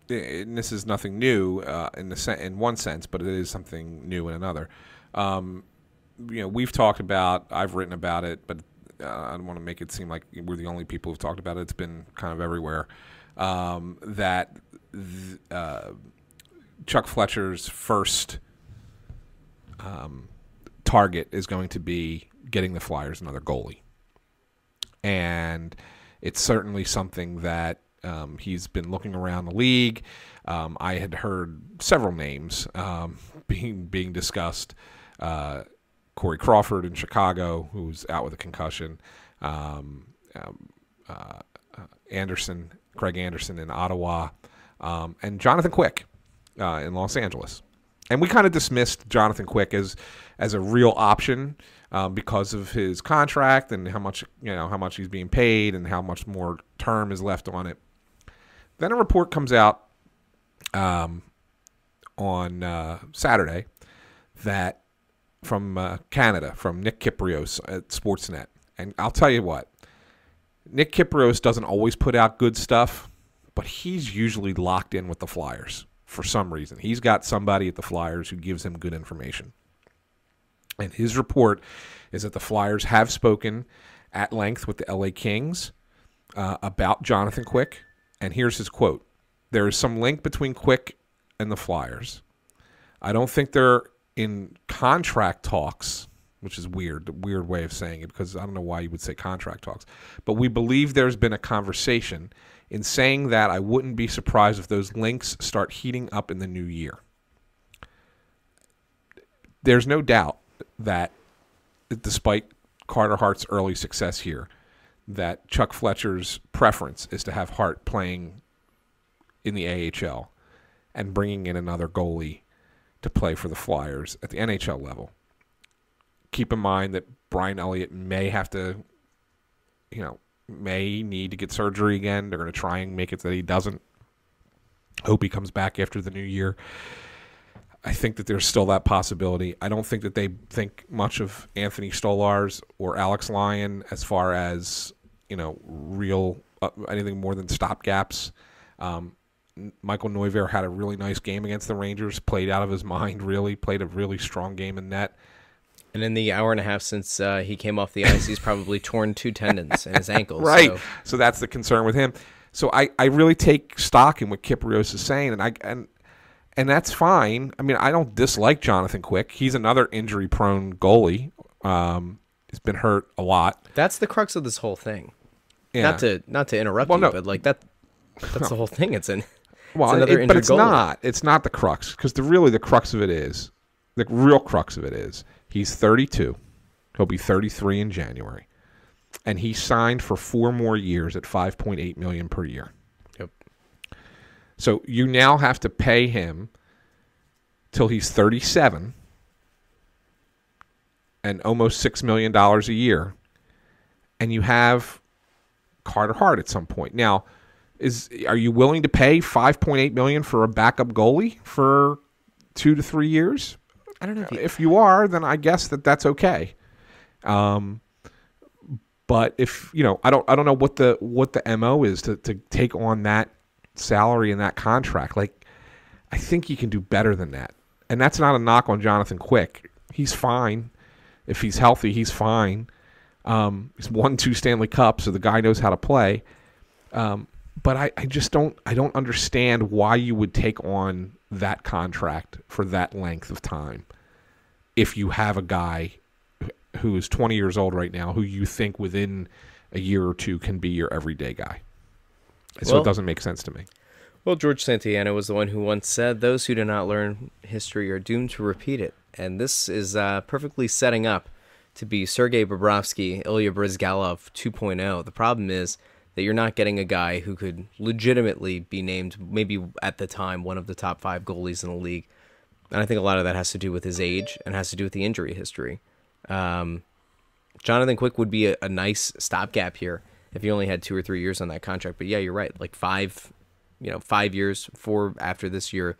this is nothing new in one sense, but it is something new in another. We've talked about, I've written about it, but I don't want to make it seem like we're the only people who've talked about it. It's been kind of everywhere. That Chuck Fletcher's first target is going to be getting the Flyers another goalie. And it's certainly something that he's been looking around the league. I had heard several names being discussed. Corey Crawford in Chicago, who's out with a concussion. Craig Anderson in Ottawa. And Jonathan Quick in Los Angeles. And we kind of dismissed Jonathan Quick as a real option because of his contract and how much he's being paid and how much more term is left on it. Then a report comes out on Saturday that from Canada, from Nick Kyprios at Sportsnet. And I'll tell you what, Nick Kyprios doesn't always put out good stuff, but he's usually locked in with the Flyers. For some reason, he's got somebody at the Flyers who gives him good information. And his report is that the Flyers have spoken at length with the LA Kings about Jonathan Quick. And here's his quote. There is some link between Quick and the Flyers. I don't think they're in contract talks, which is weird, a weird way of saying it because I don't know why you would say contract talks. But we believe there's been a conversation. In saying that, I wouldn't be surprised if those links start heating up in the new year. There's no doubt that despite Carter Hart's early success here, that Chuck Fletcher's preference is to have Hart playing in the AHL and bringing in another goalie to play for the Flyers at the NHL level. Keep in mind that Brian Elliott may have to, may need to get surgery again. They're going to try and make it so that he doesn't. Hope he comes back after the new year. I think that there's still that possibility. I don't think that they think much of Anthony Stolarz or Alex Lyon as far as, real anything more than stopgaps. Michael Neuvirth had a really nice game against the Rangers, played out of his mind, really played a really strong game in net. And in the hour and a half since he came off the ice, he's probably torn 2 tendons in his ankles. Right. So that's the concern with him. So I really take stock in what Kypreos is saying, and that's fine. I mean, I don't dislike Jonathan Quick. He's another injury-prone goalie. He's been hurt a lot. That's the crux of this whole thing. Yeah. Not to interrupt you, but like that's the whole thing. It's another injured but it's goalie. not. It's not the crux, because the real crux of it is he's 32. He'll be 33 in January, and he signed for 4 more years at $5.8 million per year. Yep. So you now have to pay him till he's 37 and almost $6 million a year, and you have Carter Hart at some point. Now, are you willing to pay $5.8 million for a backup goalie for 2 to 3 years? I don't know if you are, then I guess that's okay. But if I don't know what the MO is to take on that salary and that contract. Like, I think you can do better than that. And that's not a knock on Jonathan Quick. He's fine. If he's healthy, he's fine. He's won 2 Stanley Cups, so the guy knows how to play. But I just don't understand why you would take on that contract for that length of time if you have a guy who is 20 years old right now who you think within a year or 2 can be your everyday guy. So it doesn't make sense to me. Well, George Santayana was the one who once said, "Those who do not learn history are doomed to repeat it." And this is perfectly setting up to be Sergei Bobrovsky, Ilya Bryzgalov 2.0. The problem is that you're not getting a guy who could legitimately be named, maybe at the time, one of the top 5 goalies in the league. And I think a lot of that has to do with his age and has to do with the injury history. Jonathan Quick would be a nice stopgap here if he only had 2 or 3 years on that contract. But yeah, you're right. Like 5 years, 4 after this year.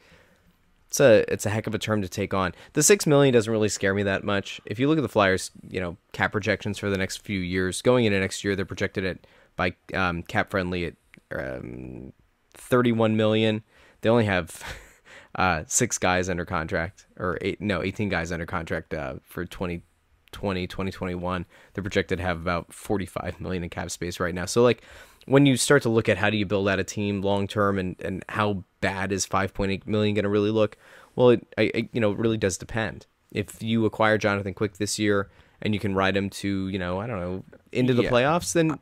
It's a heck of a term to take on. The $6 million doesn't really scare me that much. If you look at the Flyers, cap projections for the next few years, going into next year, they're projected at by cap friendly at $31 million. They only have 6 guys under contract, or 18 guys under contract for 2020, 2021. They're projected to have about $45 million in cap space right now. So like, when you start to look at how do you build out a team long term, and how bad is $5.8 million going to really look, well, it really does depend. If you acquire Jonathan Quick this year and you can ride him to into the playoffs, then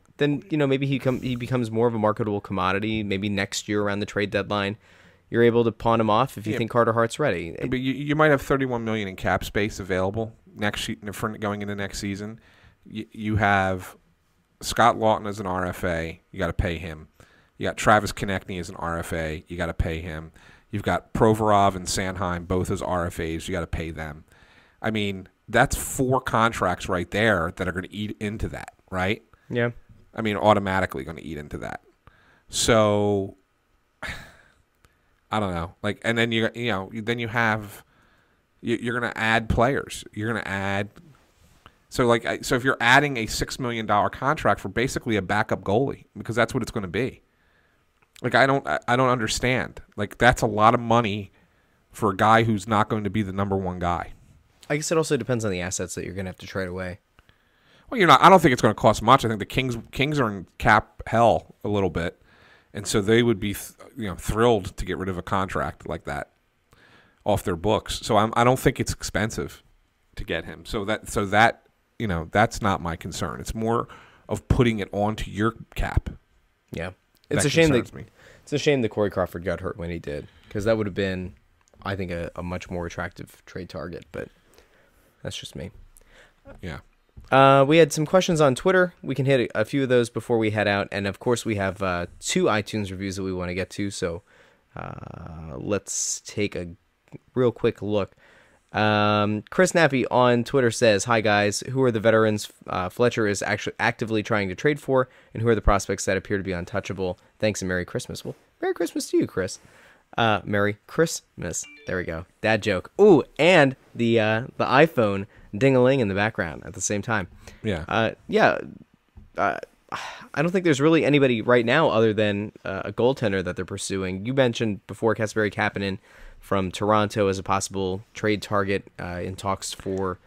maybe he becomes more of a marketable commodity. Maybe next year around the trade deadline, you're able to pawn him off if you think Carter Hart's ready. But you might have $31 million in cap space available for going into next season. You have Scott Lawton as an RFA, you got to pay him. You got Travis Konechny as an RFA, you got to pay him. You've got Provorov and Sanheim both as RFAs, you got to pay them. I mean, that's 4 contracts right there that are going to eat into that, right? Yeah. I mean, automatically going to eat into that. So I don't know. Like, and then you're going to add players. You're going to add. So if you're adding a $6 million contract for basically a backup goalie, because that's what it's going to be. Like, I don't understand. Like, that's a lot of money for a guy who's not going to be the number 1 guy. I guess it also depends on the assets that you're going to have to trade away. Well, I don't think it's going to cost much. I think the Kings are in cap hell a little bit, and so they would be thrilled to get rid of a contract like that off their books. So I don't think it's expensive to get him. So that that's not my concern. It's more of putting it onto your cap. Yeah, it's a shame that Corey Crawford got hurt when he did, because that would have been, I think, a much more attractive trade target. But that's just me. Yeah. We had some questions on Twitter. We can hit a few of those before we head out, and of course we have 2 iTunes reviews that we want to get to. So let's take a real quick look. Chris Nappy on Twitter says, "Hi guys, who are the veterans Fletcher is actually actively trying to trade for, and who are the prospects that appear to be untouchable? Thanks and Merry Christmas." Well, Merry Christmas to you, Chris. Merry Christmas. There we go. Dad joke. Ooh, and the iPhone ding-a-ling in the background at the same time. Yeah. I don't think there's really anybody right now other than a goaltender that they're pursuing. You mentioned before Kasperi Kapanen from Toronto as a possible trade target in talks for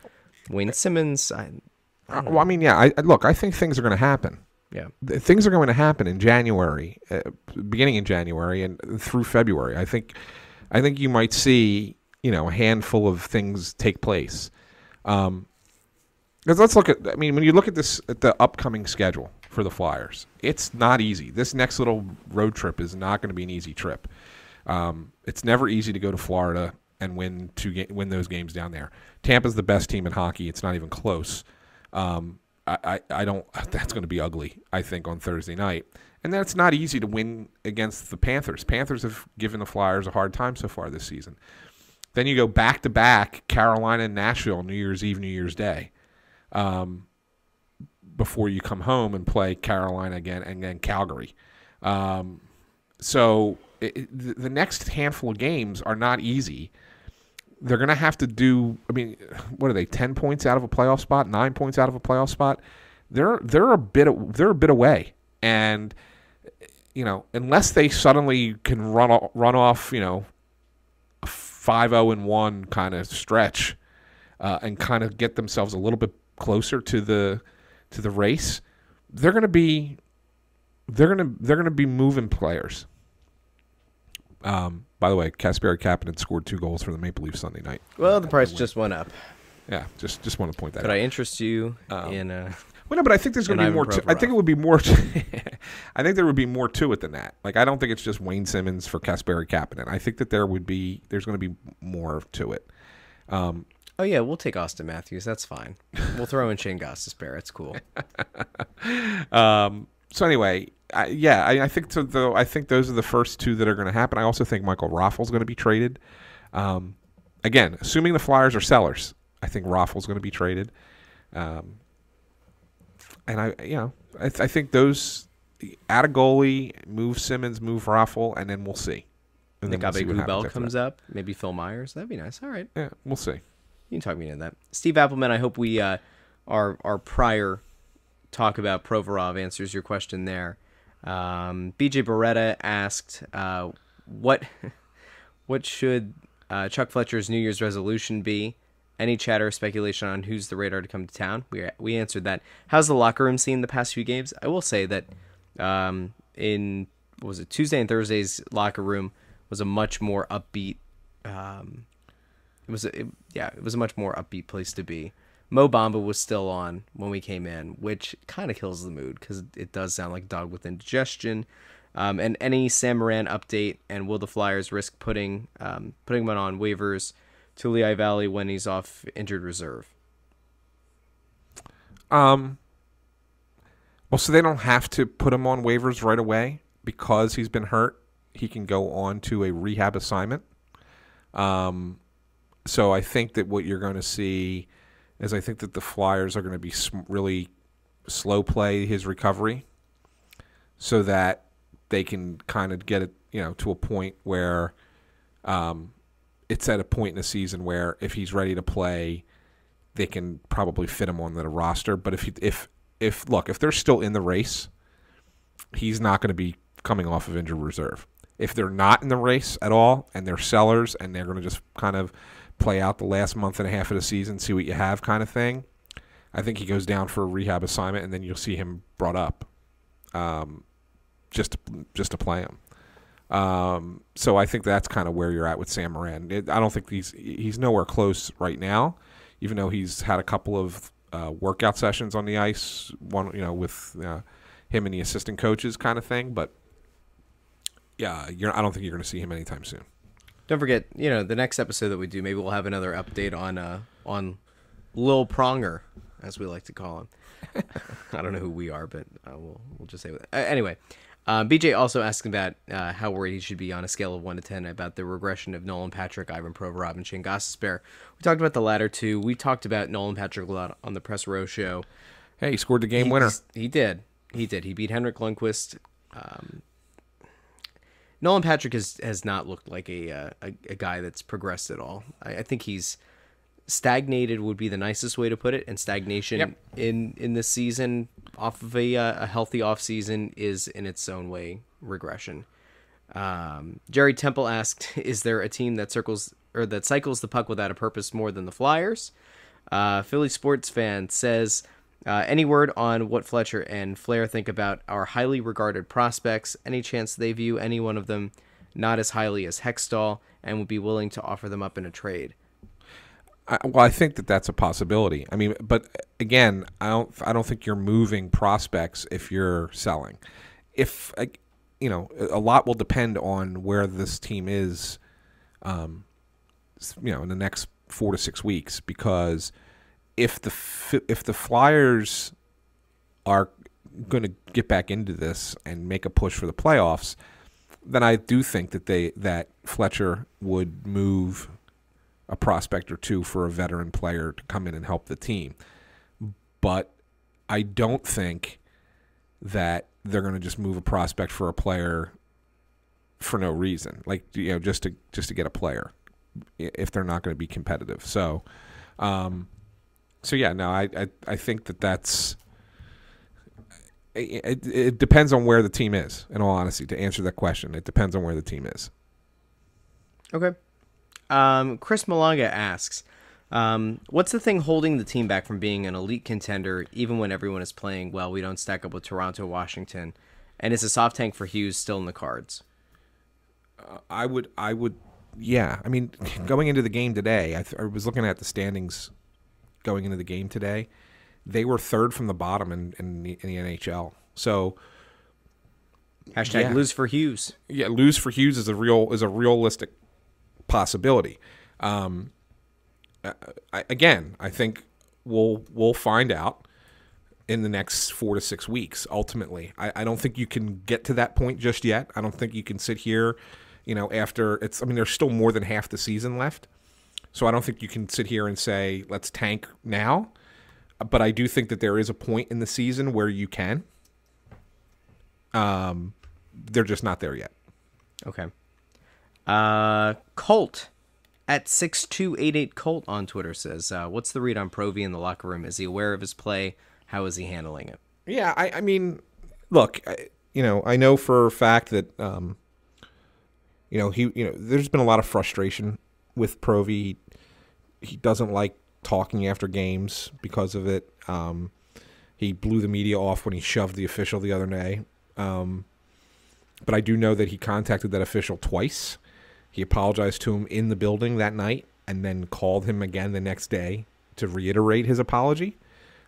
Wayne Simmons. Well, I mean, yeah. Look, I think things are going to happen. Yeah, things are going to happen in January, beginning in January and through February. I think you might see, a handful of things take place. Because let's look at. I mean, when you look at the upcoming schedule for the Flyers, it's not easy. This next little road trip is not going to be an easy trip. It's never easy to go to Florida and win those games down there. Tampa's the best team in hockey. It's not even close. I don't. That's going to be ugly, I think, on Thursday night. And that's not easy to win against the Panthers. Panthers have given the Flyers a hard time so far this season. Then you go back-to-back Carolina and Nashville, New Year's Eve, New Year's Day, before you come home and play Carolina again and then Calgary. So the next handful of games are not easy. They're going to have to do. I mean, what are they? 10 points out of a playoff spot, 9 points out of a playoff spot. They're a bit away, and unless they suddenly can run off, a 5-0-1 kind of stretch, and kind of get themselves a little bit closer to the race, they're going to be moving players. By the way, Kasperi Kapanen scored 2 goals for the Maple Leafs Sunday night. Well, the price just went up. Yeah, just want to point that out. Could I interest you in? Well, no, but I think there's going to be more. I think it would be more. I think there would be more to it than that. Like, I don't think it's just Wayne Simmons for Kasperi Kapanen. I think that there's going to be more to it. Oh yeah, we'll take Austin Matthews. That's fine. We'll throw in Shane Gostisbehere. It's cool. So anyway, I think so. Though I think those are the first 2 that are going to happen. I also think Michael Raffel's going to be traded. Again, assuming the Flyers are sellers, I think Raffel's going to be traded. And I think those add a goalie, move Simmons, move Raffel, and then we'll see. And Nick then we'll see what Abbe-Kubel happens comes up. Maybe Phil Myers. That'd be nice. All right. Yeah, we'll see. You can talk me into that. Steve Appleman, I hope we our prior talk about Provorov answers your question there. BJ Beretta asked, what should Chuck Fletcher's New Year's resolution be? Any chatter or speculation on who's the radar to come to town? We answered that. How's the locker room seen the past few games? I will say that in Tuesday and Thursday's locker room was a much more upbeat. It was a much more upbeat place to be. Mo Bamba was still on when we came in, which kind of kills the mood because it does sound like a dog with indigestion. And any Sam Moran update, and will the Flyers risk putting him on waivers to Lehigh Valley when he's off injured reserve? Well, so they don't have to put him on waivers right away because he's been hurt. He can go on to a rehab assignment. So I think that what you're going to see is I think that the Flyers are going to be really slow play his recovery so that they can kind of get it, to a point where it's at a point in the season where if he's ready to play, they can probably fit him on the roster. But if they're still in the race, he's not going to be coming off of injured reserve. If they're not in the race at all and they're sellers and they're going to just kind of play out the last month and a half of the season, see what you have kind of thing, I think he goes down for a rehab assignment and then you'll see him brought up just to play him. So I think that's kind of where you're at with Sam Moran. I don't think he's nowhere close right now, even though he's had a couple of workout sessions on the ice, one with him and the assistant coaches kind of thing. But yeah, I don't think you're going to see him anytime soon. Don't forget, the next episode that we do, maybe we'll have another update on Lil Pronger, as we like to call him. I don't know who we are, but we'll just say anyway. BJ also asked about how worried he should be on a scale of 1 to 10 about the regression of Nolan Patrick, Ivan Provorov, and Shane Gostisbehere. We talked about the latter two. We talked about Nolan Patrick a lot on the Press Row show. Hey, he scored the game winner. He did. He beat Henrik Lundqvist. Nolan Patrick has not looked like a guy that's progressed at all. I think he's stagnated would be the nicest way to put it, and stagnation in this season off of a healthy offseason is in its own way regression. Jerry Temple asked, "Is there a team that cycles the puck without a purpose more than the Flyers?" Philly sports fan says, "Any word on what Fletcher and Flair think about our highly regarded prospects? Any chance they view any one of them not as highly as Hextall and would be willing to offer them up in a trade?" I think that that's a possibility. I mean, but again, I don't think you're moving prospects if you're selling. If a lot will depend on where this team is, in the next 4 to 6 weeks. Because if the Flyers are going to get back into this and make a push for the playoffs, then I do think that Fletcher would move a prospect or two for a veteran player to come in and help the team. But I don't think that they're going to just move a prospect for a player for no reason, just to get a player if they're not going to be competitive. So yeah, no, I think that's. It depends on where the team is. In all honesty, to answer that question, it depends on where the team is. Okay. Chris Malanga asks, what's the thing holding the team back from being an elite contender even when everyone is playing well? We don't stack up with Toronto, Washington. And is a soft tank for Hughes still in the cards? I would, yeah. I mean, going into the game today, I was looking at the standings going into the game today. They were third from the bottom in the NHL. So hashtag lose for Hughes. Yeah, lose for Hughes is a realistic possibility. I think we'll find out in the next 4 to 6 weeks. Ultimately, I don't think you can get to that point just yet. I don't think you can sit here, after it's. I mean, there's still more than half the season left, so I don't think you can sit here and say let's tank now. But I do think that there is a point in the season where you can. They're just not there yet. Okay. Colt at 6288 Colt on Twitter says, what's the read on Provi in the locker room? Is he aware of his play? How is he handling it? Yeah, I mean, look, I know for a fact that, there's been a lot of frustration with Provi. He doesn't like talking after games because of it. He blew the media off when he shoved the official the other day. But I do know that he contacted that official twice. He apologized to him in the building that night and then called him again the next day to reiterate his apology.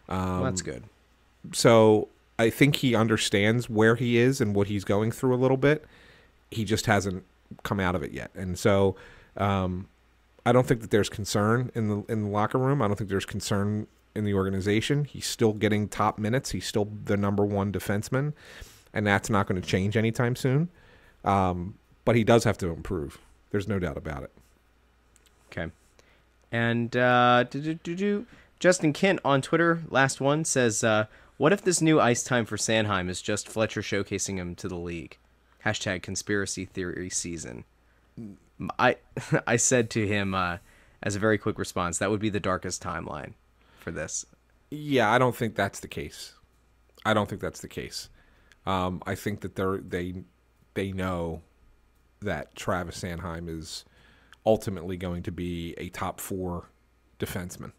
Well, that's good. So I think he understands where he is and what he's going through a little bit. He just hasn't come out of it yet. And so I don't think that there's concern in the locker room. I don't think there's concern in the organization. He's still getting top minutes. He's still the number one defenseman, and that's not going to change anytime soon. But he does have to improve. There's no doubt about it. Okay. And Justin Kint on Twitter, last one, says, what if this new ice time for Sanheim is just Fletcher showcasing him to the league? Hashtag conspiracy theory season. I said to him as a very quick response, that would be the darkest timeline for this. Yeah, I don't think that's the case. I think that they know that Travis Sanheim is ultimately going to be a top 4 defenseman.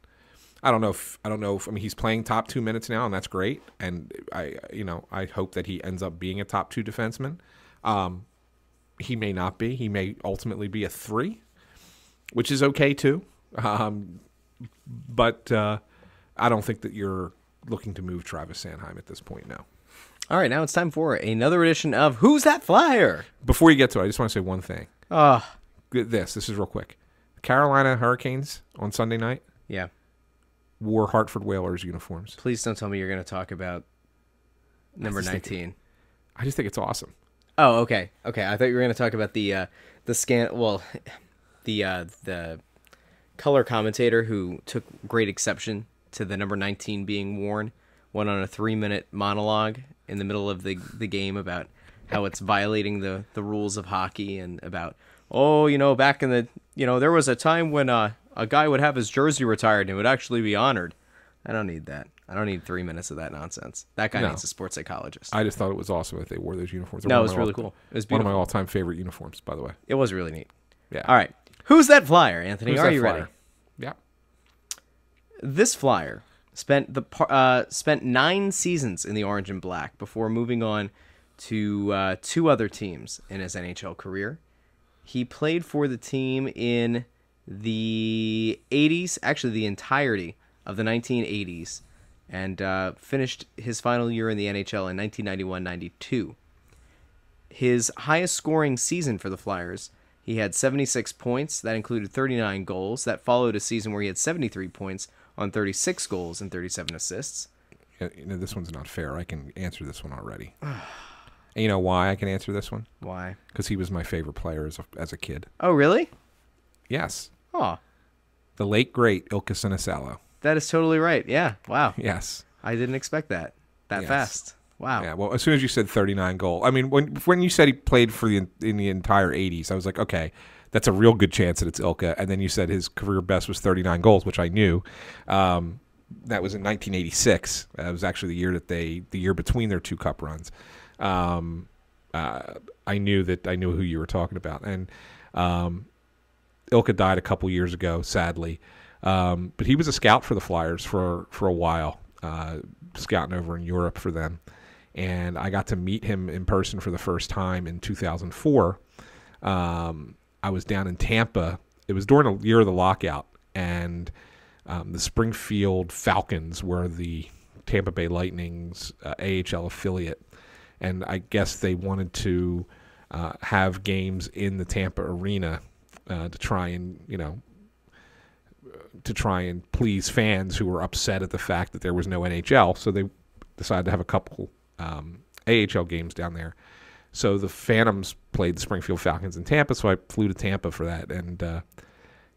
I don't know if I mean, he's playing top 2 minutes now, and that's great. And I hope that he ends up being a top 2 defenseman. He may not be. He may ultimately be a 3, which is okay too. But I don't think that you're looking to move Travis Sanheim at this point now. All right, now it's time for another edition of Who's That Flyer? Before you get to it, I just want to say one thing. This is real quick. Carolina Hurricanes on Sunday night. Yeah. Wore Hartford Whalers uniforms. Please don't tell me you're going to talk about number 19. I just think it's awesome. Oh, okay. Okay, I thought you were going to talk about the color commentator who took great exception to the number 19 being worn, went on a 3-minute monologue in the middle of the game about how it's violating the rules of hockey and about, back in the, there was a time when a guy would have his jersey retired and it would actually be honored. I don't need that. I don't need 3 minutes of that nonsense. That guy No. needs a sports psychologist. I just thought it was awesome that they wore those uniforms. They're No, one it of was my really all- cool. It was One of my beautiful. all-time favorite uniforms, by the way. It was really neat. Yeah. All right. Who's that flyer, Anthony? Who's Are that you flyer? ready? Yeah. This flyer spent 9 seasons in the orange and black before moving on to 2 other teams in his NHL career. He played for the team in the 80s, actually the entirety of the 1980s, and finished his final year in the NHL in 1991-92. His highest scoring season for the Flyers, he had 76 points. That included 39 goals. That followed a season where he had 73 points on 36 goals and 37 assists. This one's not fair. I can answer this one already. And you know why I can answer this one? Why? Because he was my favorite player as a kid. Oh, really? Yes. Oh, The late, great Ilkka Sinisalo. that is totally right. Yeah. Wow. Yes. I didn't expect that Yes. fast. Wow. Yeah, well, as soon as you said 39 goal, I mean, when you said he played for in the entire 80s, I was like, okay, that's a real good chance that it's Ilkka. And then you said his career best was 39 goals, which I knew. That was in 1986. That was actually the year between their 2 cup runs. I knew who you were talking about, and Ilkka died a couple years ago, sadly. But he was a scout for the Flyers for a while, scouting over in Europe for them. And I got to meet him in person for the first time in 2004. I was down in Tampa. It was during the year of the lockout, and the Springfield Falcons were the Tampa Bay Lightning's AHL affiliate. And I guess they wanted to have games in the Tampa arena to try and please fans who were upset at the fact that there was no NHL. So they decided to have a couple AHL games down there. So the Phantoms played the Springfield Falcons in Tampa, so I flew to Tampa for that and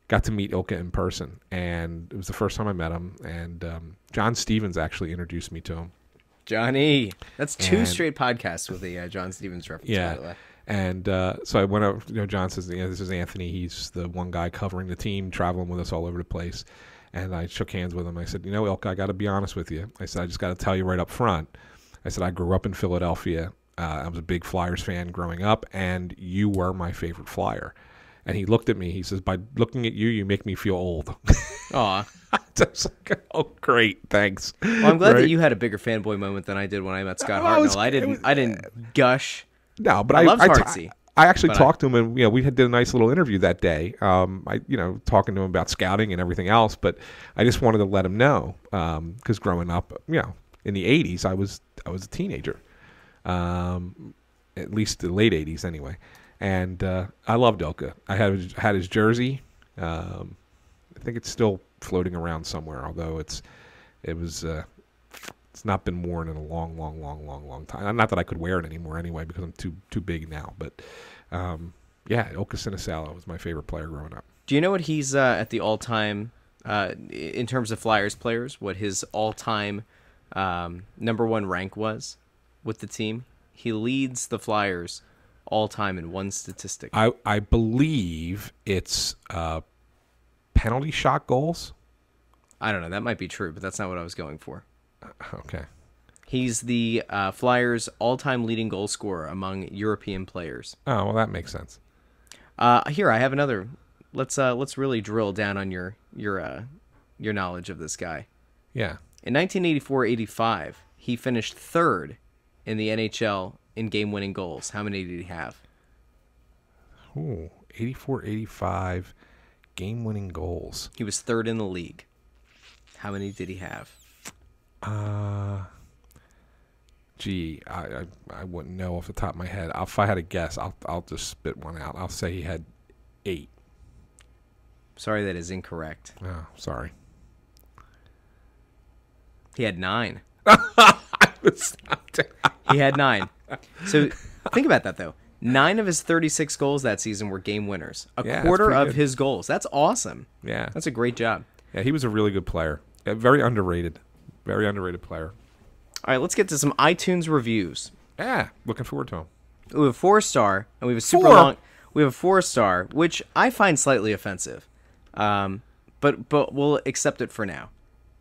got to meet Ilkka in person. And it was the first time I met him. And John Stevens actually introduced me to him. Johnny. That's 2 And- straight podcasts with the John Stevens reference, by the way. And so I went over, John says, this is Anthony. He's the one guy covering the team, traveling with us all over the place. And I shook hands with him. I said, Ilkka, I got to be honest with you. I said, I just got to tell you right up front. I said, I grew up in Philadelphia. I was a big Flyers fan growing up, and you were my favorite Flyer. And he looked at me. He says, by looking at you, you make me feel old. Aw. I was like, oh, great, thanks. Well, I'm glad Right? that you had a bigger fanboy moment than I did when I met Scott Oh, it was- Hartnell. I didn't gush. No, but I loved I Hartsey, actually but talked to him, and we did a nice little interview that day. Talking to him about scouting and everything else. But I just wanted to let him know because growing up, in the '80s, I was a teenager, at least the late '80s anyway. And I loved Ilkka. I had his jersey. I think it's still floating around somewhere, although it's not been worn in a long time. Not that I could wear it anymore anyway, because I'm too big now. But Ilkka Sinisalo was my favorite player growing up. Do you know what he's at the all-time, in terms of Flyers players, what his all-time number 1 rank was with the team? He leads the Flyers all-time in one statistic. I believe it's penalty shot goals. I don't know. That might be true, but that's not what I was going for. Okay. He's the Flyers' all-time leading goal scorer among European players. Oh, well, that makes sense. Here, I have another. Let's really drill down on your knowledge of this guy. Yeah. In 1984-85, he finished 3rd in the NHL in game-winning goals. How many did he have? Ooh, 84-85 game-winning goals. He was 3rd in the league. How many did he have? I wouldn't know off the top of my head. If I had a guess, I'll just spit one out. I'll say he had 8. Sorry, that is incorrect. Oh, sorry. He had 9. He had 9. So think about that, though. 9 of his 36 goals that season were game winners. A Yeah, that's quarter pretty of good. his goals. That's awesome. Yeah. That's a great job. Yeah, he was a really good player. Very underrated. Very underrated player. All right, let's get to some iTunes reviews. Yeah, looking forward to him. We have a 4-star, and we have a super 4? long. We have a 4-star, which I find slightly offensive, but we'll accept it for now.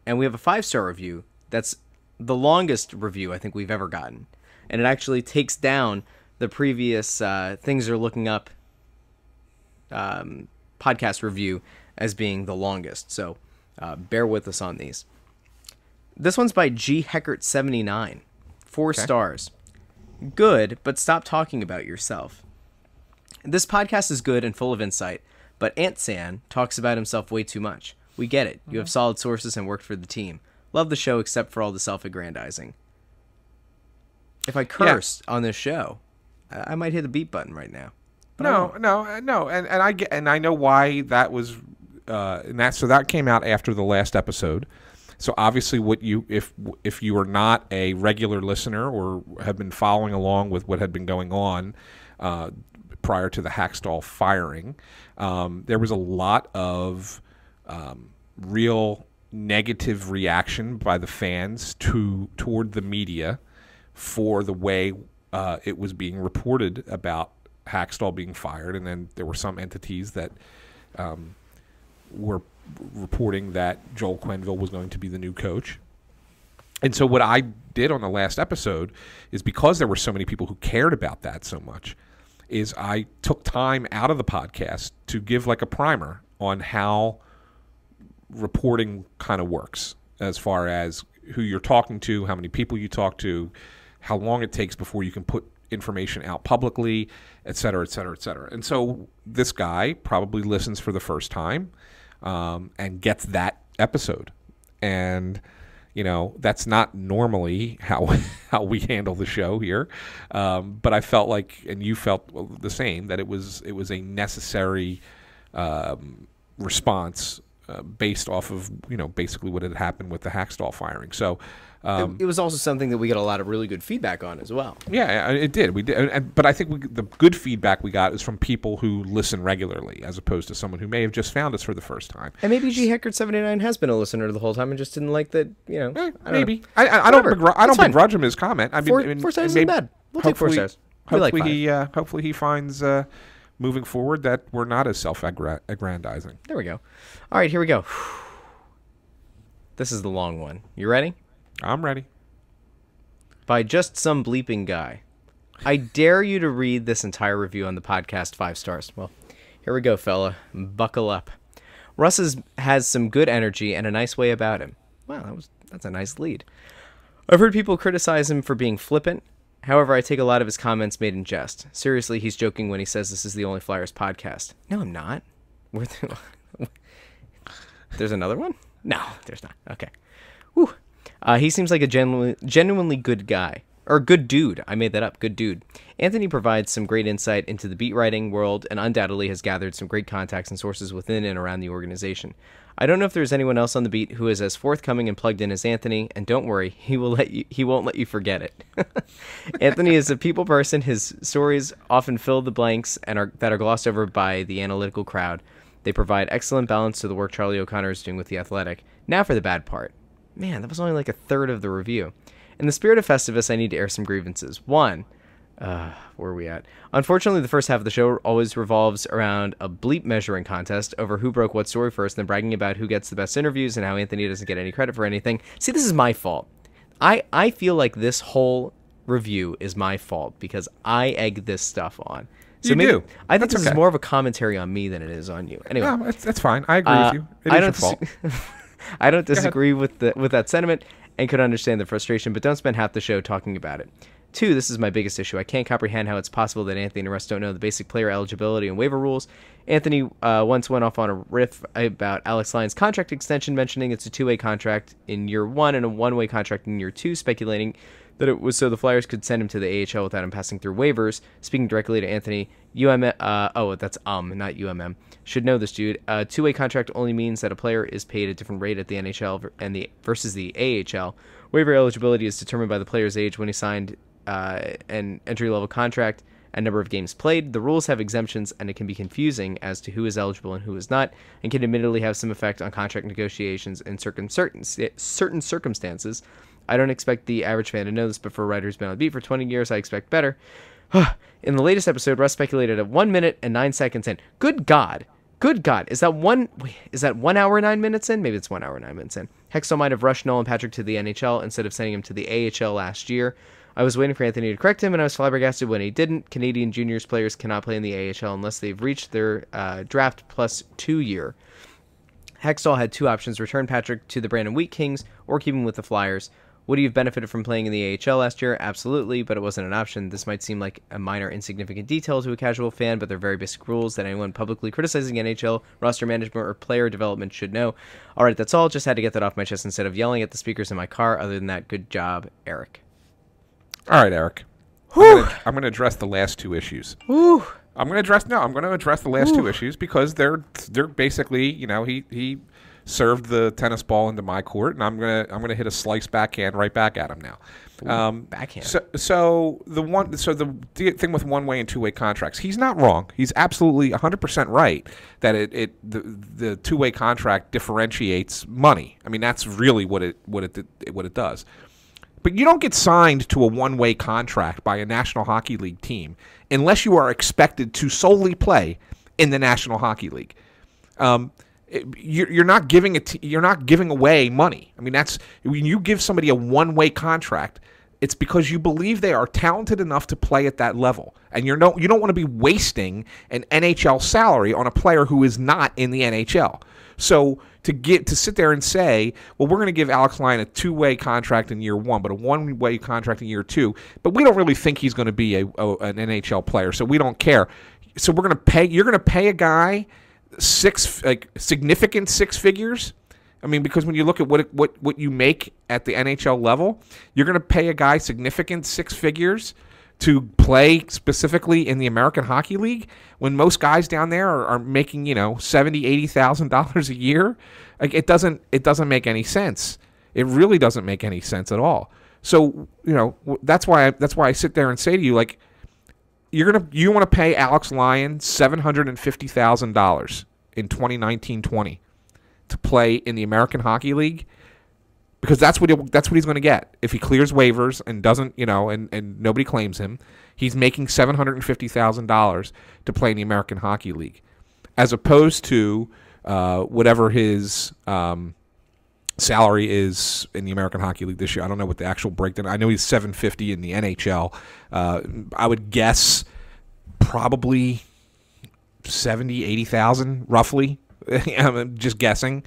And we have a 5-star review That's the longest review I think we've ever gotten. And it actually takes down the previous Things Are Looking Up podcast review as being the longest. So bear with us on these. This one's by G. Heckert79. 4 stars. Good, but stop talking about yourself. This podcast is good and full of insight, but Ant-San talks about himself way too much. We get it. You have solid sources and worked for the team. Love the show except for all the self-aggrandizing. If I cursed on this show, I might hit the beep button right now. No, and I know why that was, so that came out after the last episode. So obviously, if you are not a regular listener or have been following along with what had been going on prior to the Hackstall firing, there was a lot of real negative reaction by the fans toward the media for the way it was being reported about Hackstall being fired, and then there were some entities that were reporting that Joel Quenneville was going to be the new coach. And so what I did on the last episode is, because there were so many people who cared about that so much, is I took time out of the podcast to give like a primer on how reporting kind of works, as far as who you're talking to, how many people you talk to, how long it takes before you can put information out publicly, et cetera, et cetera, et cetera. And so this guy probably listens for the first time and gets that episode. And, you know, that's not normally how we handle the show here. But I felt like, and you felt the same, that it was a necessary response based off of, you know, basically what had happened with the Hackstall firing. So it was also something that we got a lot of really good feedback on as well. Yeah, it did. We did, but I think the good feedback we got is from people who listen regularly, as opposed to someone who may have just found us for the first time. And maybe G. Heckert79 has been a listener the whole time and just didn't like that. You know, maybe. I don't begrudge him his comment. I mean, 4 stars isn't bad. We'll take 4 stars. Hopefully he finds moving forward that we're not as self-aggrandizing. There we go. All right, here we go. This is the long one. You ready? I'm ready. By just some bleeping guy. I dare you to read this entire review on the podcast 5 stars. Well, here we go, fella. Buckle up. Russ has some good energy and a nice way about him. Wow, that's a nice lead. I've heard people criticize him for being flippant. However, I take a lot of his comments made in jest. Seriously, he's joking when he says this is the Only Flyers podcast. No, I'm not. There's another one? No, there's not. Okay. Whew. He seems like a genuinely good guy. Or good dude. I made that up. Good dude. Anthony provides some great insight into the beat writing world and undoubtedly has gathered some great contacts and sources within and around the organization. I don't know if there's anyone else on the beat who is as forthcoming and plugged in as Anthony, and don't worry, he won't let you forget it. Anthony is a people person. His stories often fill the blanks and are glossed over by the analytical crowd. They provide excellent balance to the work Charlie O'Connor is doing with The Athletic. Now for the bad part. Man, that was only like a third of the review. In the spirit of Festivus, I need to air some grievances. 1. Where are we at? Unfortunately, the first half of the show always revolves around a bleep measuring contest over who broke what story first, and then bragging about who gets the best interviews and how Anthony doesn't get any credit for anything. See, this is my fault. I feel like this whole review is my fault because I egg this stuff on. So you do. I think this is more of a commentary on me than it is on you. Anyway, no, that's fine. I agree with you. It is your fault. I don't disagree with that sentiment and could understand the frustration, but don't spend half the show talking about it. 2, this is my biggest issue. I can't comprehend how it's possible that Anthony and Russ don't know the basic player eligibility and waiver rules. Anthony once went off on a riff about Alex Lyon's contract extension, mentioning it's a 2-way contract in year 1 and a 1-way contract in year 2, speculating that it was so the Flyers could send him to the AHL without him passing through waivers. Speaking directly to Anthony, that's not UMM. Should know this, dude. A 2-way contract only means that a player is paid a different rate at the NHL versus the AHL. Waiver eligibility is determined by the player's age when he signed an entry-level contract and number of games played. The rules have exemptions, and it can be confusing as to who is eligible and who is not, and can admittedly have some effect on contract negotiations in certain circumstances. I don't expect the average fan to know this, but for a writer who's been on the beat for 20 years, I expect better. In the latest episode, Russ speculated at 1 minute and 9 seconds in. Good Good God, is that 1 hour 9 minutes in? Maybe it's 1 hour 9 minutes in. Hextall might have rushed Nolan Patrick to the NHL instead of sending him to the AHL last year. I was waiting for Anthony to correct him, and I was flabbergasted when he didn't. Canadian juniors players cannot play in the AHL unless they've reached their draft plus 2 year. Hextall had two options: return Patrick to the Brandon Wheat Kings or keep him with the Flyers. Would he have benefited from playing in the AHL last year? Absolutely, but it wasn't an option. This might seem like a minor, insignificant detail to a casual fan, but they're very basic rules that anyone publicly criticizing NHL, roster management, or player development should know. All right, that's all. Just had to get that off my chest instead of yelling at the speakers in my car. Other than that, good job, Eric. All right, Eric. I'm going to address the last two issues. Whew. I'm going to address the last two issues because they're basically, he served the tennis ball into my court, and I'm gonna hit a slice backhand right back at him now. Backhand. So the thing with one-way and two-way contracts, he's not wrong. He's absolutely 100% right that the two-way contract differentiates money. I mean, that's really what it does. But you don't get signed to a one-way contract by a National Hockey League team unless you are expected to solely play in the National Hockey League. You're not giving away money. I mean, that's when you give somebody a one-way contract, it's because you believe they are talented enough to play at that level, and you don't want to be wasting an NHL salary on a player who is not in the NHL. So to sit there and say, well, we're going to give Alex Lyon a two-way contract in year one, but a one-way contract in year two, but we don't really think he's going to be an NHL player, so we don't care. So we're going to pay. You're going to pay a guy significant six figures. I mean, because when you look at what you make at the NHL level, you're going to pay a guy significant six figures to play specifically in the American Hockey League when most guys down there are making $70,000-$80,000 a year. Like it doesn't make any sense. It really doesn't make any sense at all. So that's why I sit there and say to you, like, you want to pay Alex Lyon $750,000 in 2019-20 to play in the American Hockey League, because that's what he's going to get if he clears waivers and doesn't and nobody claims him. He's making $750,000 to play in the American Hockey League, as opposed to whatever his salary is in the American Hockey League this year. I don't know what the actual breakdown. I know he's $750 in the NHL. I would guess probably 80,000 roughly. I'm just guessing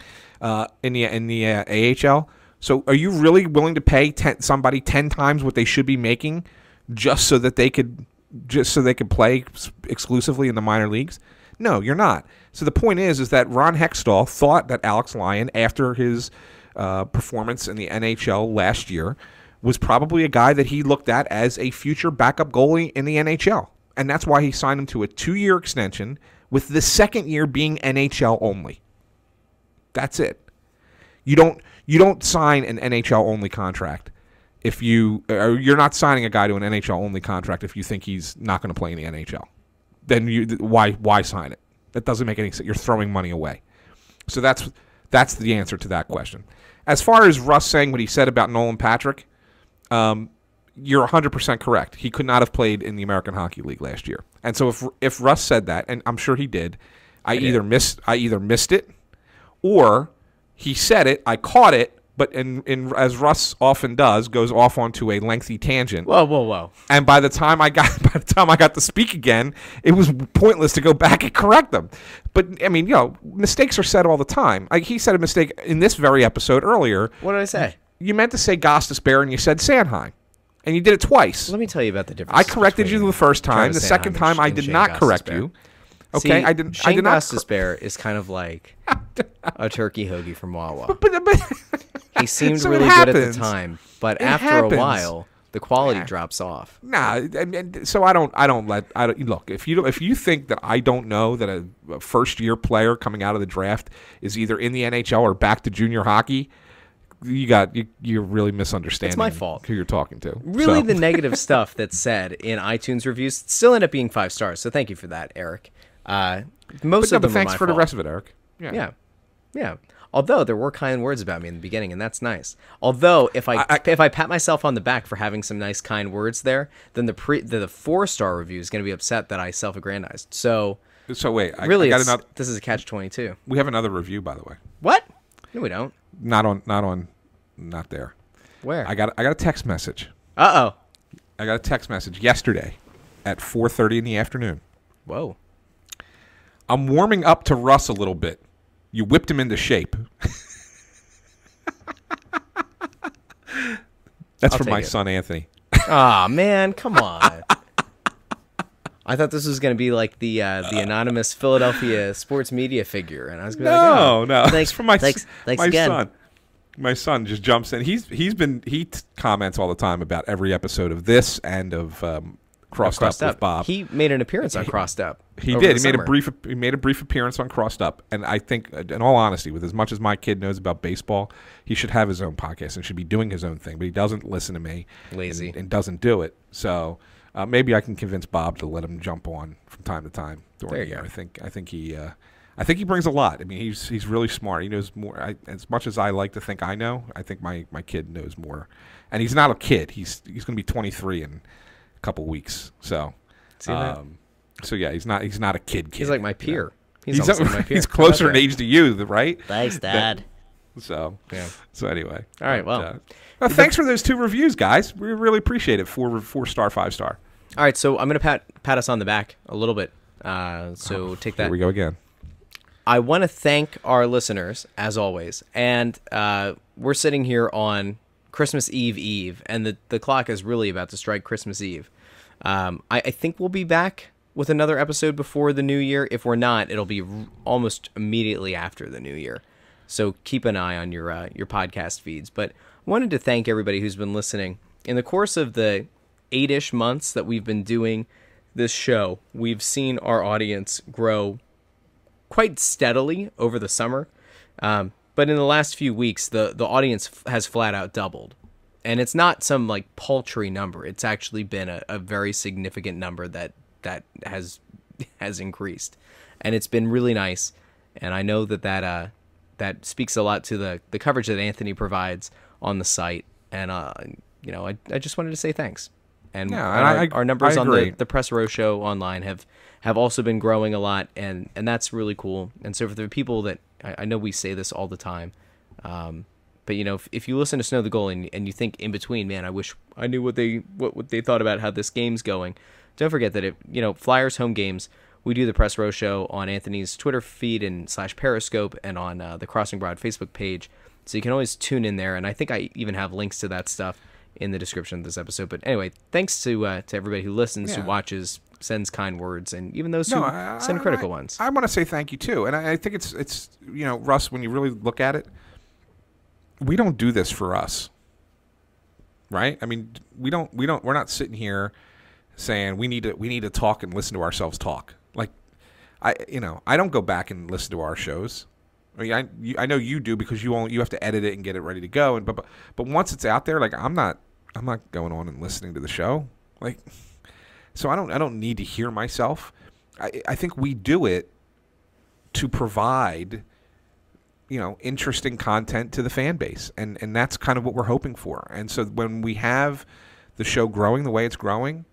in the AHL. So are you really willing to pay somebody 10 times what they should be making just so they could play exclusively in the minor leagues? No, you're not. So the point is that Ron Hextall thought that Alex Lyon, after his performance in the NHL last year, was probably a guy that he looked at as a future backup goalie in the NHL. And that's why he signed him to a 2-year extension, with the second year being NHL only. That's it. You don't sign an NHL only contract if you're not signing a guy to an NHL only contract if you think he's not going to play in the NHL. Then why sign it? That doesn't make any sense. You're throwing money away. So that's the answer to that question. As far as Russ saying what he said about Nolan Patrick, you're 100% correct. He could not have played in the American Hockey League last year. And so if Russ said that, and I'm sure he did, I either missed it, or he said it, I caught it, but as Russ often does, goes off onto a lengthy tangent. Whoa. And by the time I got to speak again, it was pointless to go back and correct them. But I mean, mistakes are said all the time. Like he said a mistake in this very episode earlier. What did I say? You meant to say Gostisbehere and you said Sanheim. And you did it twice. Let me tell you about the difference. I corrected you the first time. The second time I did not correct you. Okay, I did not. Gostisbehere is kind of like a turkey hoagie from Wawa. But he seemed so really good at the time, but after a while, the quality drops off. Nah, so I don't look. If you think that I don't know that a first-year player coming out of the draft is either in the NHL or back to junior hockey, you're really misunderstanding. It's my fault. Who you're talking to. Really, the negative stuff that's said in iTunes reviews still end up being 5 stars. So thank you for that, Eric. Most of them. But thanks are my for fault. the rest of it, Eric. Yeah. Although there were kind words about me in the beginning, and that's nice. Although if I pat myself on the back for having some nice kind words there, then the 4-star review is going to be upset that I self-aggrandized. So So wait, I Really, got another. this is a catch-22. We have another review, by the way. What? No, we don't. Not there. Where? I got a text message. Uh-oh. I got a text message yesterday at 4:30 in the afternoon. Whoa. I'm warming up to Russ a little bit. You whipped him into shape. That's from my son Anthony. Aw, man, come on. I thought this was going to be like the anonymous Philadelphia sports media figure, and I was going to be like, oh, no. Thanks from my again. son. My son just jumps in. He comments all the time about every episode of this and of Crossed Up with Bob. He made an appearance on Crossed Up. He did. He made a brief appearance on Crossed Up, and I think, in all honesty, with as much as my kid knows about baseball, he should have his own podcast and should be doing his own thing. But he doesn't listen to me, lazy, and doesn't do it. So maybe I can convince Bob to let him jump on from time to time during the year. I think he brings a lot. I mean, he's really smart. He knows more. As much as I like to think I know, I think my kid knows more. And he's not a kid. He's going to be 23 in a couple weeks. So, so yeah, he's not a kid. He's like my peer. You know? He's my peer. He's closer in age to you, right? Thanks, Dad. So anyway. All right. Well, thanks for those 2 reviews, guys. We really appreciate it. 4-star, 5-star. All right. So I'm going to pat us on the back a little bit. Take that. Here we go again. I want to thank our listeners, as always. And we're sitting here on Christmas Eve, and the clock is really about to strike Christmas Eve. I think we'll be back with another episode before the new year. If we're not, it'll be almost immediately after the new year. So keep an eye on your podcast feeds. But I wanted to thank everybody who's been listening. In the course of the 8-ish months that we've been doing this show, we've seen our audience grow quite steadily over the summer. But in the last few weeks, the audience has flat out doubled. And it's not some like paltry number. It's actually been a very significant number that has increased. And it's been really nice. And I know that speaks a lot to the coverage that Anthony provides on the site. And, I just wanted to say thanks. And our numbers on the Press Row show online have also been growing a lot, and that's really cool. And so for the people that, I know we say this all the time, but if you listen to Snow the Goalie and you think in between, man, I wish I knew what they thought about how this game's going. Don't forget that Flyers home games, we do the Press Row show on Anthony's Twitter feed and /Periscope and on the Crossing Broad Facebook page. So you can always tune in there, and I think I even have links to that stuff in the description of this episode. But anyway, thanks to everybody who listens, who watches, sends kind words, and even those who send critical ones. I want to say thank you too, and I think it's Russ, when you really look at it, we don't do this for us, right? I mean, we're not sitting here saying we need to talk and listen to ourselves talk. Like, I don't go back and listen to our shows. I mean, I know you do, because you have to edit it and get it ready to go, and but once it's out there, like I'm not going on and listening to the show, like, so I don't need to hear myself. I think we do it to provide interesting content to the fan base, and that's kind of what we're hoping for. And so when we have the show growing the way it's growing,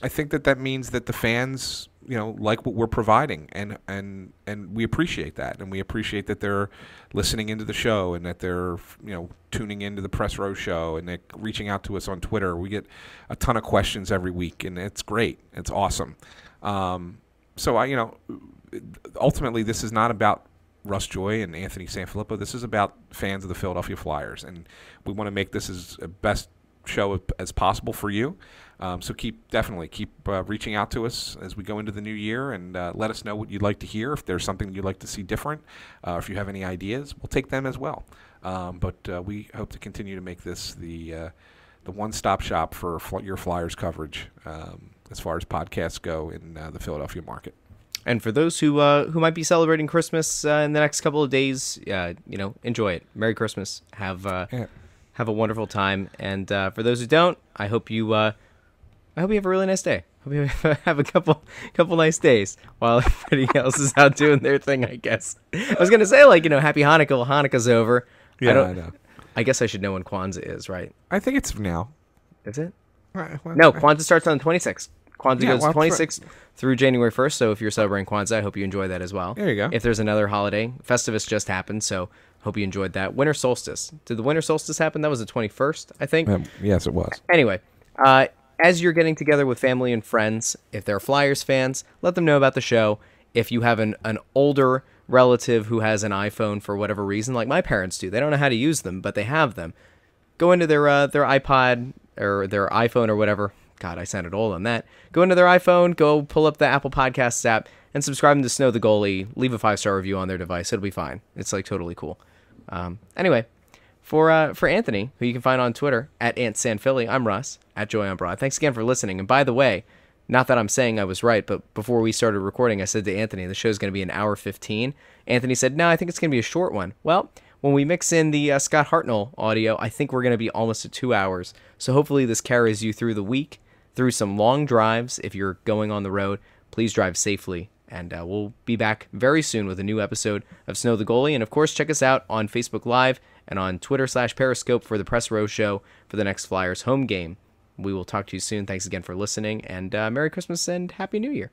I think that means that the fans like what we're providing, and we appreciate that, and we appreciate that they're listening into the show, and that they're tuning into the Press Row show, and they're reaching out to us on Twitter. We get a ton of questions every week, and it's great. It's awesome. So ultimately, this is not about Russ Joy and Anthony SanFilippo. This is about fans of the Philadelphia Flyers, and we want to make this as best show as possible for you. So definitely keep reaching out to us as we go into the new year, and let us know what you'd like to hear. If there's something you'd like to see different, if you have any ideas, we'll take them as well. But we hope to continue to make this the one-stop shop for your Flyers coverage as far as podcasts go in the Philadelphia market. And for those who might be celebrating Christmas in the next couple of days, enjoy it. Merry Christmas. Have a wonderful time. And for those who don't, I hope you have a really nice day. Hope you have a couple nice days while everybody else is out doing their thing, I guess. I was gonna say, Happy Hanukkah. Well, Hanukkah's over. Yeah, I know. I guess I should know when Kwanzaa is, right? I think it's now. Is it? Right, well, no, Kwanzaa starts on the 26th. Kwanzaa goes 26th through January 1st. So if you're celebrating Kwanzaa, I hope you enjoy that as well. There you go. If there's another holiday, Festivus just happened, so hope you enjoyed that. Winter solstice. Did the winter solstice happen? That was the 21st, I think. Yes, it was. Anyway, as you're getting together with family and friends, if they're Flyers fans, let them know about the show. If you have an older relative who has an iPhone for whatever reason, like my parents do, they don't know how to use them, but they have them. Go into their iPod or their iPhone or whatever. God, I sounded old on that. Go into their iPhone, go pull up the Apple Podcasts app, and subscribe to Snow the Goalie. Leave a 5-star review on their device. It'll be fine. It's like totally cool. Anyway, for Anthony, who you can find on Twitter at @SanFilly, I'm Russ at Joy on Broad. Thanks again for listening. And by the way, not that I'm saying I was right, but before we started recording, I said to Anthony, the show's going to be an hour 15. Anthony said, no, I think it's going to be a short one. Well, when we mix in the Scott Hartnell audio, I think we're going to be almost at 2 hours. So hopefully this carries you through the week, through some long drives. If you're going on the road, please drive safely. And we'll be back very soon with a new episode of Snow the Goalie. And of course, check us out on Facebook Live and on Twitter/Periscope for the Press Row Show for the next Flyers home game. We will talk to you soon. Thanks again for listening, and Merry Christmas and Happy New Year.